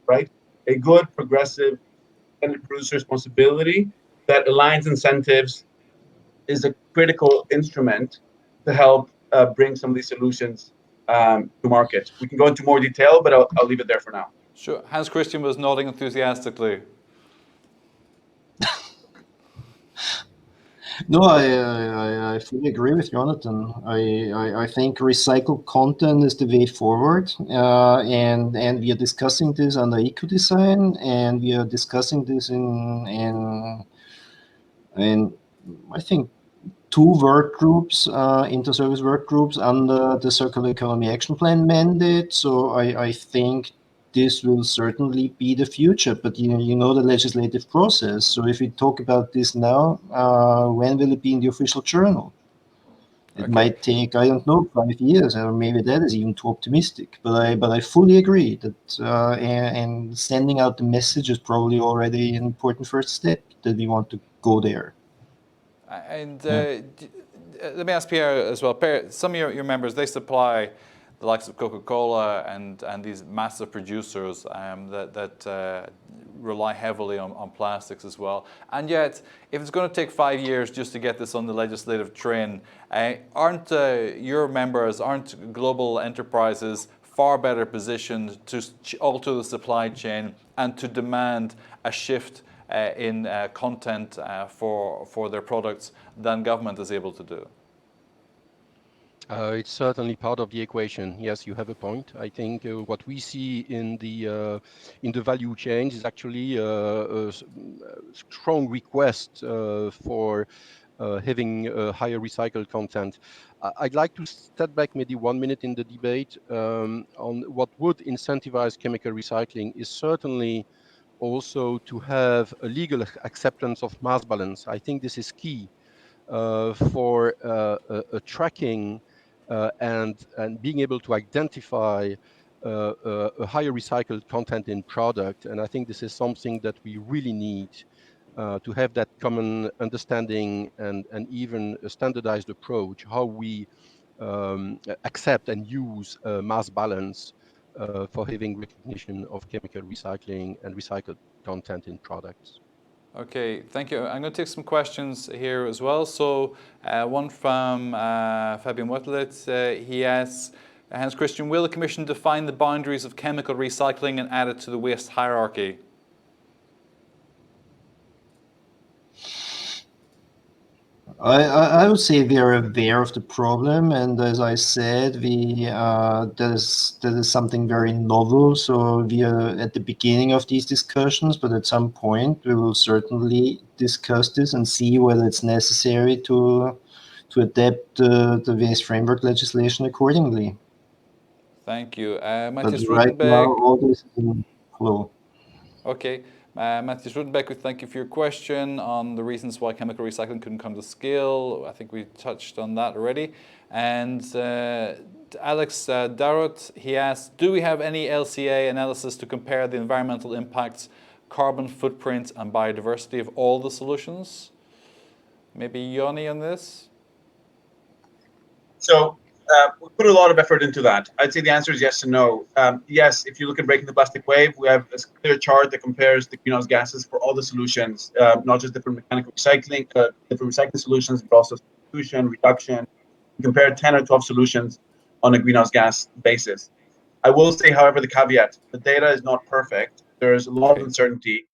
right? A good, progressive, and producer responsibility that aligns incentives is a critical instrument to help bring some of these solutions to market. We can go into more detail, but I'll leave it there for now. Sure. Hans Christian was nodding enthusiastically. No, I fully agree with Jonathan. I think recycled content is the way forward, and we are discussing this under eco-design, and we are discussing this in I think 2 work groups, inter-service work groups under the Circular Economy Action Plan mandate. So I think this will certainly be the future, but you know the legislative process. So if we talk about this now, when will it be in the official journal? It might take, I don't know, 5 years, or maybe that is even too optimistic. But I fully agree that and sending out the message is probably already an important first step that we want to go there. And let me ask Pierre as well. Pierre, some of your members, they supply the likes of Coca-Cola and these massive producers that rely heavily on plastics as well. And yet, if it's going to take 5 years just to get this on the legislative train, aren't your members, aren't global enterprises far better positioned to alter the supply chain and to demand a shift in content for their products than government is able to do? It's certainly part of the equation. Yes, you have a point. I think what we see in the value chain is actually a strong request for having higher recycled content. I'd like to step back maybe 1 minute in the debate on what would incentivize chemical recycling is certainly also to have a legal acceptance of mass balance. I think this is key for a tracking and being able to identify a higher recycled content in product. And I think this is something that we really need to have that common understanding and even a standardized approach, how we accept and use mass balance for having recognition of chemical recycling and recycled content in products. Okay, thank you. I'm going to take some questions here as well. So one from Fabian Wettlitz. He asks, Hans Christian, will the Commission define the boundaries of chemical recycling and add it to the waste hierarchy? I would say we are aware of the problem, and as I said, that is something very novel. So we are at the beginning of these discussions, but at some point we will certainly discuss this and see whether it's necessary to to adapt the waste framework legislation accordingly. Thank you. But Matthias right now, Rutenbeck. all this is in flow. Okay. Matthias Rutenbeck, we thank you for your question on the reasons why chemical recycling couldn't come to scale. I think we touched on that already. And Alex Darrott, he asked, do we have any LCA analysis to compare the environmental impacts, carbon footprint and biodiversity of all the solutions? Maybe Joni on this? So we put a lot of effort into that. I'd say the answer is yes and no. Yes, if you look at Breaking the Plastic Wave, we have a clear chart that compares the greenhouse gases for all the solutions, not just different mechanical recycling, different recycling solutions, but also substitution, reduction. We compared 10 or 12 solutions on a greenhouse gas basis. I will say, however, the caveat, the data is not perfect. There's a lot of uncertainty.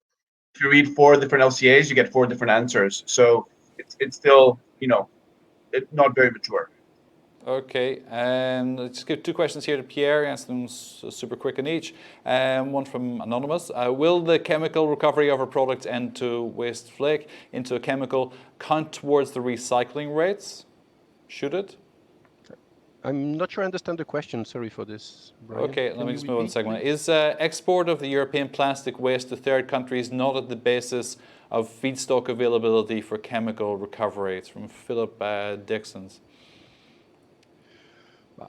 If you read 4 different LCAs, you get 4 different answers. So it's still, not very mature. Okay, let's give 2 questions here to Pierre, answer them super quick on each. One from Anonymous. Will the chemical recovery of a product end to waste flake into a chemical count towards the recycling rates? Should it? I'm not sure I understand the question. Sorry for this, Brian. Okay, let me just move on a second. Is export of the European plastic waste to third countries not at the basis of feedstock availability for chemical recovery? It's from Philip Dixons.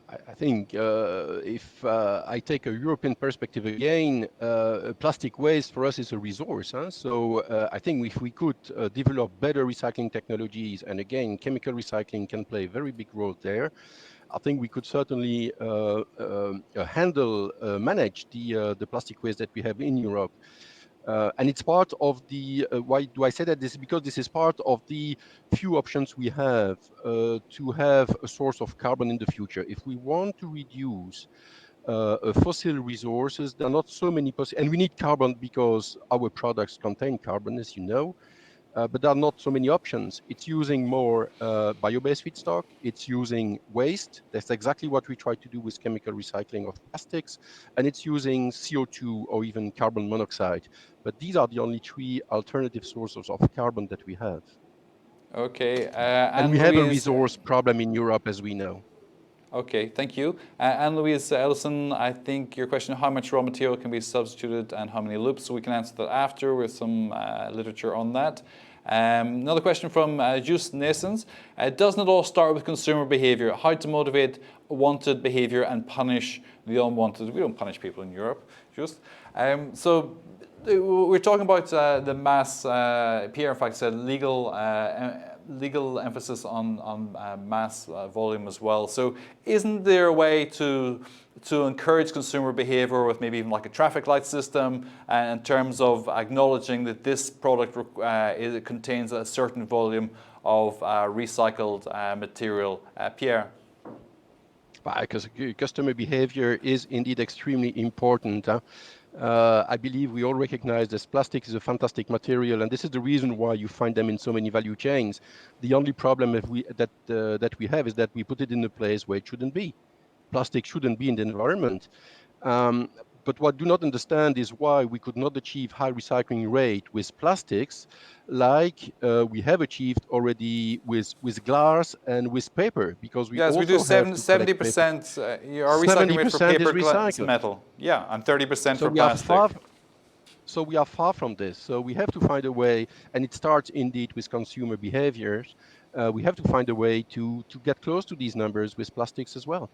I think if I take a European perspective again, plastic waste for us is a resource. So I think if we could develop better recycling technologies, and again, chemical recycling can play a very big role there, I think we could certainly manage the plastic waste that we have in Europe. And it's part of the, why do I say that? This is because this is part of the few options we have to have a source of carbon in the future. If we want to reduce fossil resources, there are not so many and we need carbon because our products contain carbon, as you know. But there are not so many options. It's using more bio-based feedstock. It's using waste. That's exactly what we try to do with chemical recycling of plastics. And it's using CO2 or even carbon monoxide. But these are the only 3 alternative sources of carbon that we have. Okay. And we have a resource problem in Europe, as we know. Okay, thank you. Anne-Louise Ellison, I think your question, how much raw material can be substituted and how many loops? So we can answer that after with some literature on that. Another question from Just Nasons. Doesn't it all start with consumer behaviour? How to motivate wanted behaviour and punish the unwanted? We don't punish people in Europe, just. So we're talking about the mass, Pierre in fact said legal emphasis on mass volume as well. So isn't there a way to encourage consumer behavior with maybe even like a traffic light system in terms of acknowledging that this product it contains a certain volume of recycled material? Pierre? Because customer behavior is indeed extremely important. I believe we all recognize that plastic is a fantastic material, and this is the reason why you find them in so many value chains. The only problem that we have is that we put it in a place where it shouldn't be. Plastic shouldn't be in the environment. But what I do not understand is why we could not achieve high recycling rate with plastics like we have achieved already with glass and with paper, because we also we do have 70%. Our recycling rate for paper, glass, and metal. Yeah, and 30% for plastic. So we are far from this. So we have to find a way, and it starts indeed with consumer behaviors. We have to find a way to get close to these numbers with plastics as well.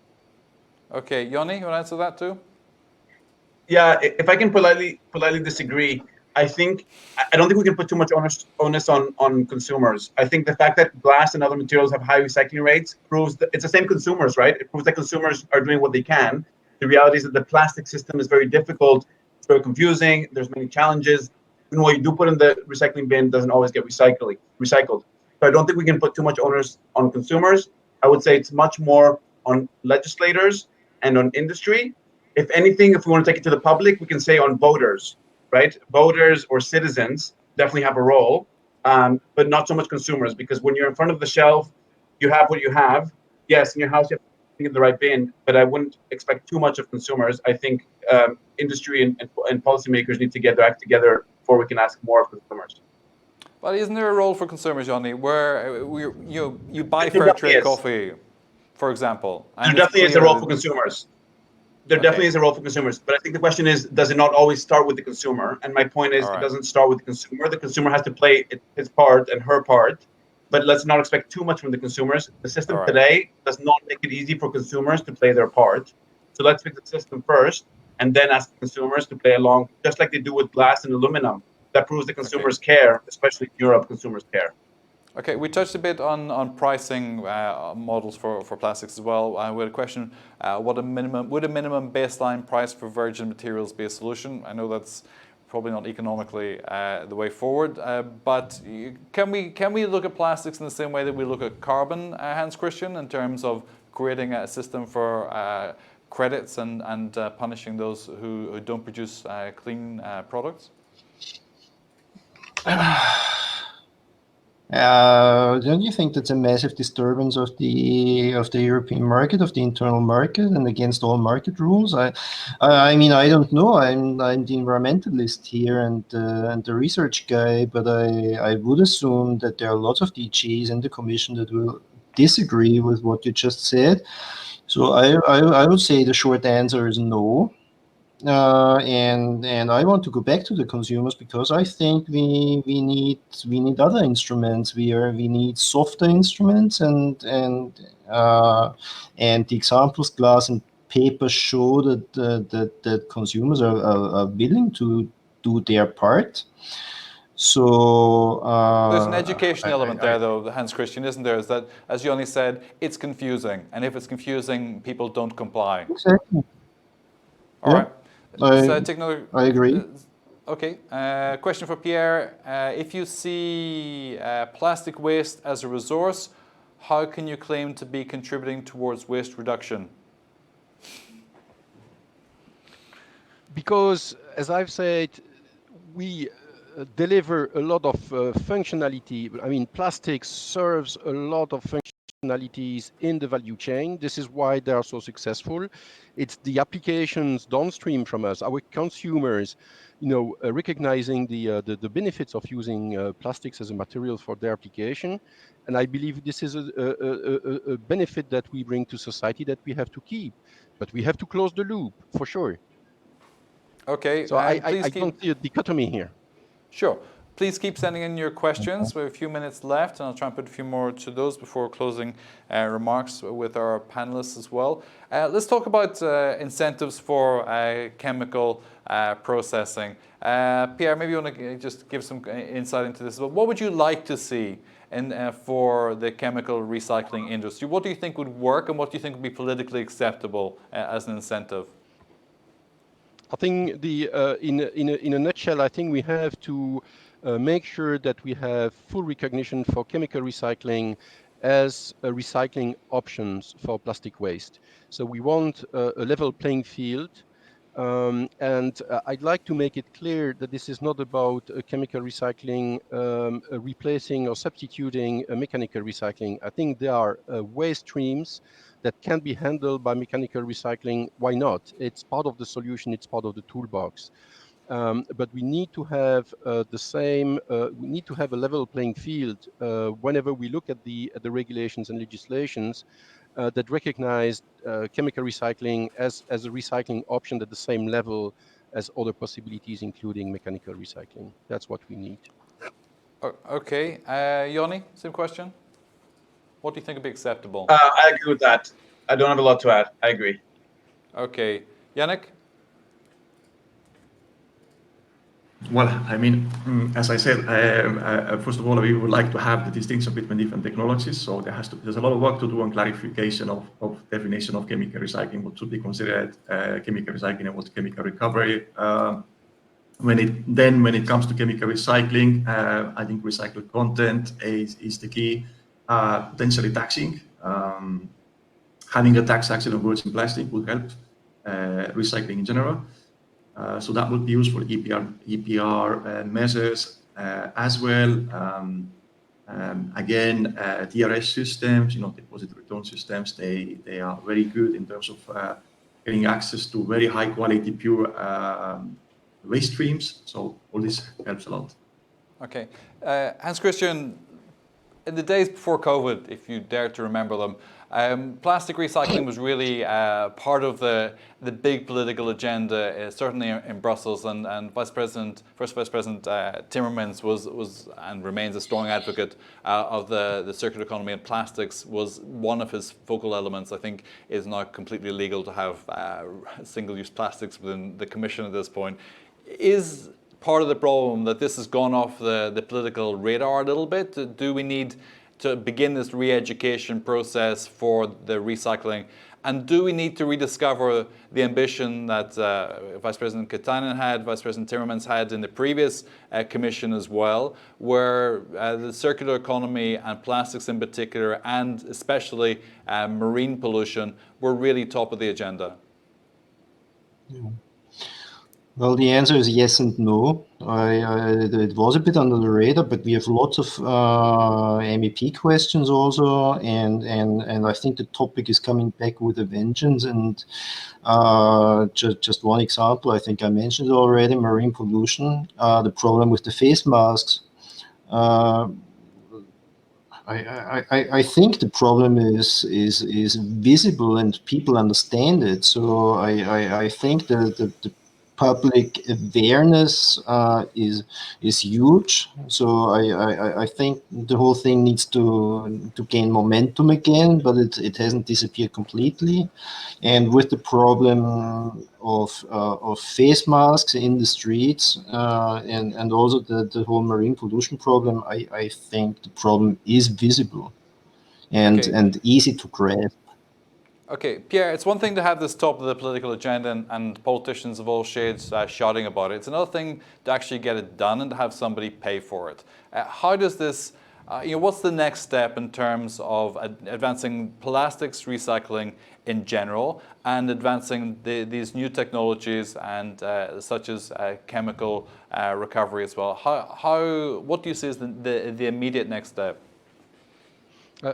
Okay, Joni, you want to answer that too? Yeah, if I can politely disagree, I don't think we can put too much onus on consumers. I think the fact that glass and other materials have high recycling rates proves that it's the same consumers, right? It proves that consumers are doing what they can. The reality is that the plastic system is very difficult. It's very confusing. There's many challenges. And what you do put in the recycling bin doesn't always get recycled. So I don't think we can put too much onus on consumers. I would say it's much more on legislators and on industry. If anything, if we want to take it to the public, we can say on voters, right? Voters or citizens definitely have a role, but not so much consumers, because when you're in front of the shelf, you have what you have. Yes, in your house, you have to put it in the right bin, but I wouldn't expect too much of consumers. I think industry and policymakers need to get their act together before we can ask more of consumers. But isn't there a role for consumers, Johnny, where you buy There fair definitely trade is. coffee, for example? There definitely is a role for consumers. There definitely is a role for consumers, but I think the question is, does it not always start with the consumer? And my point is, it doesn't start with the consumer. The consumer has to play his part and her part, but let's not expect too much from the consumers. The system today does not make it easy for consumers to play their part. So let's fix the system first, and then ask consumers to play along, just like they do with glass and aluminum. That proves the consumers care, especially in Europe, consumers care. Okay, we touched a bit on pricing models for plastics as well. We had a question: would a minimum baseline price for virgin materials be a solution? I know that's probably not economically the way forward, but can we look at plastics in the same way that we look at carbon, Hans Christian, in terms of creating a system for credits and punishing those who don't produce clean products? Don't you think that's a massive disturbance of the European market, of the internal market, and against all market rules? I mean, I don't know. I'm the environmentalist here and the research guy, but I would assume that there are lots of DGs in the Commission that will disagree with what you just said. So I would say the short answer is no. And I want to go back to the consumers because I think we need other instruments. We need softer instruments, and the examples glass and paper show that consumers are willing to do their part. So there's an education element there, though, Hans Christian, isn't there? Is that, as Johnny said, it's confusing, and if it's confusing, people don't comply. Exactly. All right. I agree. Okay. Question for Pierre. If you see plastic waste as a resource, how can you claim to be contributing towards waste reduction? Because, as I've said, we deliver a lot of functionality. I mean, plastics serves a lot of functionalities in the value chain. This is why they are so successful. It's the applications downstream from us, our consumers, recognizing the benefits of using plastics as a material for their application. And I believe this is a benefit that we bring to society that we have to keep. But we have to close the loop, for sure. Okay. So I don't see a dichotomy here. Sure. Please keep sending in your questions. We have a few minutes left, and I'll try and put a few more to those before closing remarks with our panelists as well. Let's talk about incentives for chemical processing. Pierre, maybe you want to just give some insight into this. What would you like to see for the chemical recycling industry? What do you think would work, and what do you think would be politically acceptable as an incentive? I think in a nutshell, I think we have to make sure that we have full recognition for chemical recycling as recycling options for plastic waste. So we want a level playing field. And I'd like to make it clear that this is not about chemical recycling replacing or substituting mechanical recycling. I think there are waste streams that can be handled by mechanical recycling. Why not? It's part of the solution. It's part of the toolbox. But we need to have we need to have a level playing field whenever we look at the regulations and legislations that recognize chemical recycling as a recycling option at the same level as other possibilities, including mechanical recycling. That's what we need. Okay. Joni, same question. What do you think would be acceptable? I agree with that. I don't have a lot to add. I agree. Okay. Yannick? Well, I mean, as I said, first of all, we would like to have the distinction between different technologies. So there's a lot of work to do on clarification of definition of chemical recycling, what should be considered chemical recycling and what's chemical recovery. When it comes to chemical recycling, I think recycled content is the key. Potentially taxing. Having a tax actually on virgin plastic would help recycling in general. So that would be used for EPR measures as well. Again, DRS systems, deposit return systems, they are very good in terms of getting access to very high quality, pure waste streams. So all this helps a lot. Okay. Hans Christian, in the days before COVID, if you dare to remember them, plastic recycling was really part of the big political agenda, certainly in Brussels, and First Vice President Timmermans was and remains a strong advocate of the circular economy, and plastics was one of his focal elements. I think it is now completely illegal to have single-use plastics within the Commission at this point. Is part of the problem that this has gone off the political radar a little bit? Do we need to begin this re-education process for the recycling? And do we need to rediscover the ambition that Vice President Katainen had, Vice President Timmermans had in the previous Commission as well, where the circular economy and plastics in particular, and especially marine pollution, were really top of the agenda? Yeah. Well, the answer is yes and no. It was a bit under the radar, but we have lots of MEP questions also, and I think the topic is coming back with a vengeance. And just one example, I think I mentioned already, marine pollution, the problem with the face masks. I think the problem is visible and people understand it. So I think the public awareness is huge. So I think the whole thing needs to gain momentum again, but it hasn't disappeared completely. And with the problem of face masks in the streets and also the whole marine pollution problem, I think the problem is visible and easy to grasp. Okay, Pierre, it's one thing to have this top of the political agenda and politicians of all shades shouting about it. It's another thing to actually get it done and to have somebody pay for it. How does this, what's the next step in terms of advancing plastics recycling in general and advancing these new technologies and such as chemical recovery as well? What do you see as the immediate next step?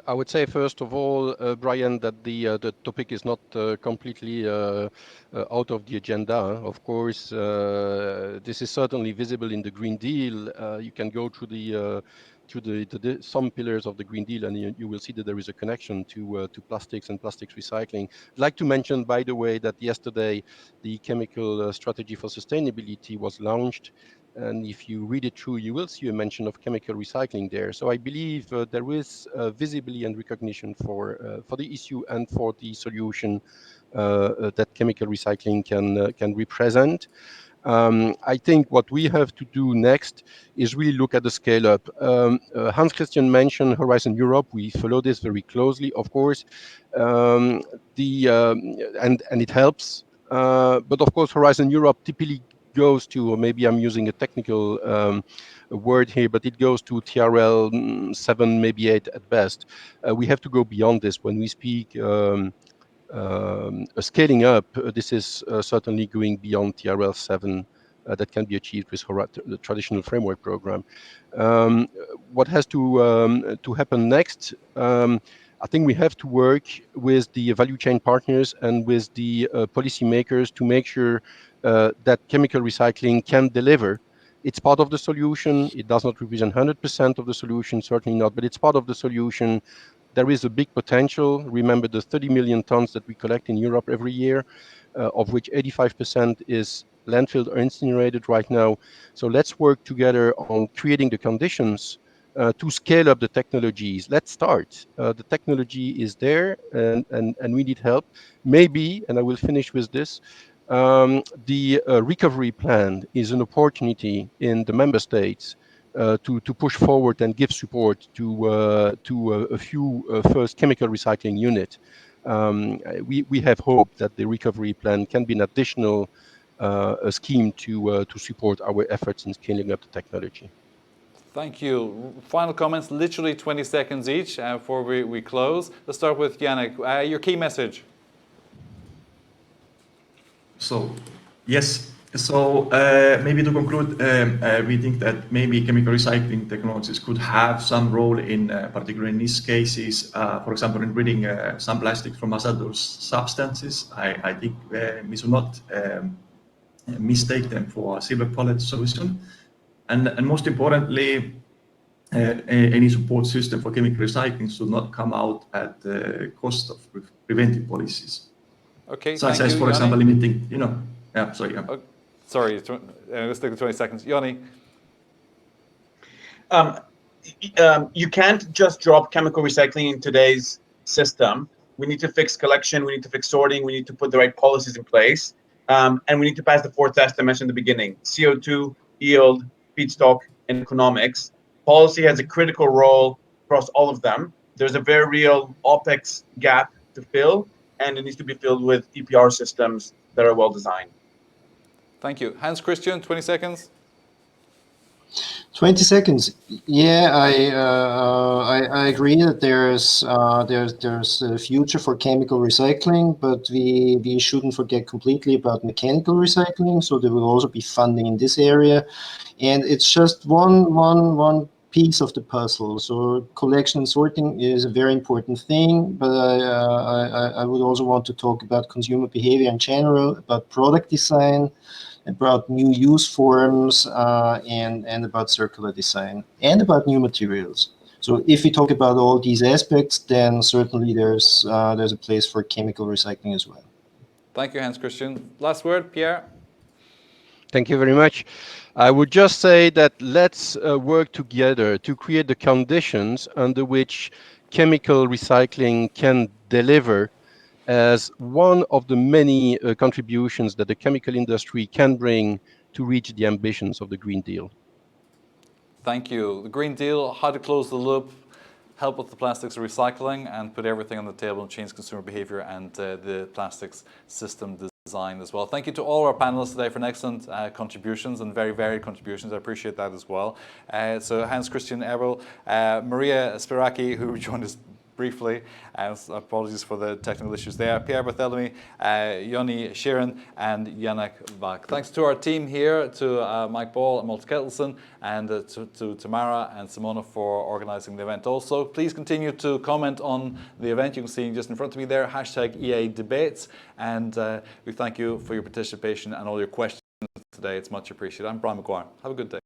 I would say, first of all, Brian, that the topic is not completely out of the agenda. Of course, this is certainly visible in the Green Deal. You can go through some pillars of the Green Deal, and you will see that there is a connection to plastics and plastics recycling. I'd like to mention, by the way, that yesterday the Chemical Strategy for Sustainability was launched. And if you read it through, you will see a mention of chemical recycling there. So I believe there is visibility and recognition for the issue and for the solution that chemical recycling can represent. I think what we have to do next is really look at the scale up. Hans Christian mentioned Horizon Europe. We follow this very closely, of course, and it helps. But of course, Horizon Europe typically goes to, or maybe I'm using a technical word here, but it goes to TRL 7, maybe 8 at best. We have to go beyond this when we speak scaling up. This is certainly going beyond TRL 7 that can be achieved with the traditional framework program. What has to happen next? I think we have to work with the value chain partners and with the policymakers to make sure that chemical recycling can deliver. It's part of the solution. It does not represent 100% of the solution, certainly not, but it's part of the solution. There is a big potential. Remember the 30 million tons that we collect in Europe every year, of which 85% is landfilled or incinerated right now. So let's work together on creating the conditions to scale up the technologies. Let's start. The technology is there, and we need help. Maybe, and I will finish with this, the recovery plan is an opportunity in the member states to push forward and give support to a few first chemical recycling units. We have hope that the recovery plan can be an additional scheme to support our efforts in scaling up the technology. Thank you. Final comments, literally 20 seconds each before we close. Let's start with Yannick. Your key message. So, yes. So maybe to conclude, we think that maybe chemical recycling technologies could have some role in, particularly in these cases, for example, in ridding some plastics from hazardous substances. I think we should not mistake them for a silver bullet solution. And most importantly, any support system for chemical recycling should not come out at the cost of preventive policies. Okay, Such thank as, you, for Joni. example, limiting, sorry. Oh, sorry, let's take the 20 seconds. Joni. You can't just drop chemical recycling in today's system. We need to fix collection, we need to fix sorting, we need to put the right policies in place, and we need to pass the four tests I mentioned at the beginning: CO2, yield, feedstock, and economics. Policy has a critical role across all of them. There's a very real OPEX gap to fill, and it needs to be filled with EPR systems that are well designed. Thank you. Hans Christian, 20 seconds. 20 seconds. Yeah, I agree that there's a future for chemical recycling, but we shouldn't forget completely about mechanical recycling. So there will also be funding in this area, and it's just one piece of the puzzle. So collection and sorting is a very important thing, but I would also want to talk about consumer behavior in general, about product design, about new use forms, and about circular design, and about new materials. So if we talk about all these aspects, then certainly there's a place for chemical recycling as well. Thank you, Hans Christian. Last word, Pierre. Thank you very much. I would just say that let's work together to create the conditions under which chemical recycling can deliver as one of the many contributions that the chemical industry can bring to reach the ambitions of the Green Deal. Thank you. The Green Deal, how to close the loop, help with the plastics recycling, and put everything on the table and change consumer behavior and the plastics system design as well. Thank you to all our panelists today for an excellent contributions and very varied contributions. I appreciate that as well. So Hans Christian Eberl, Maria Spiraki, who joined us briefly, apologies for the technical issues there, Pierre Barthélemy, Joni Sheeran, and Yannick Bach. Thanks to our team here, to Mike Ball and Malte Kettelsen, and to Tamara and Simona for organising the event also. Please continue to comment on the event. You can see just in front of me there, #EA Debates, and we thank you for your participation and all your questions today. It's much appreciated. I'm Brian McGuire. Have a good day.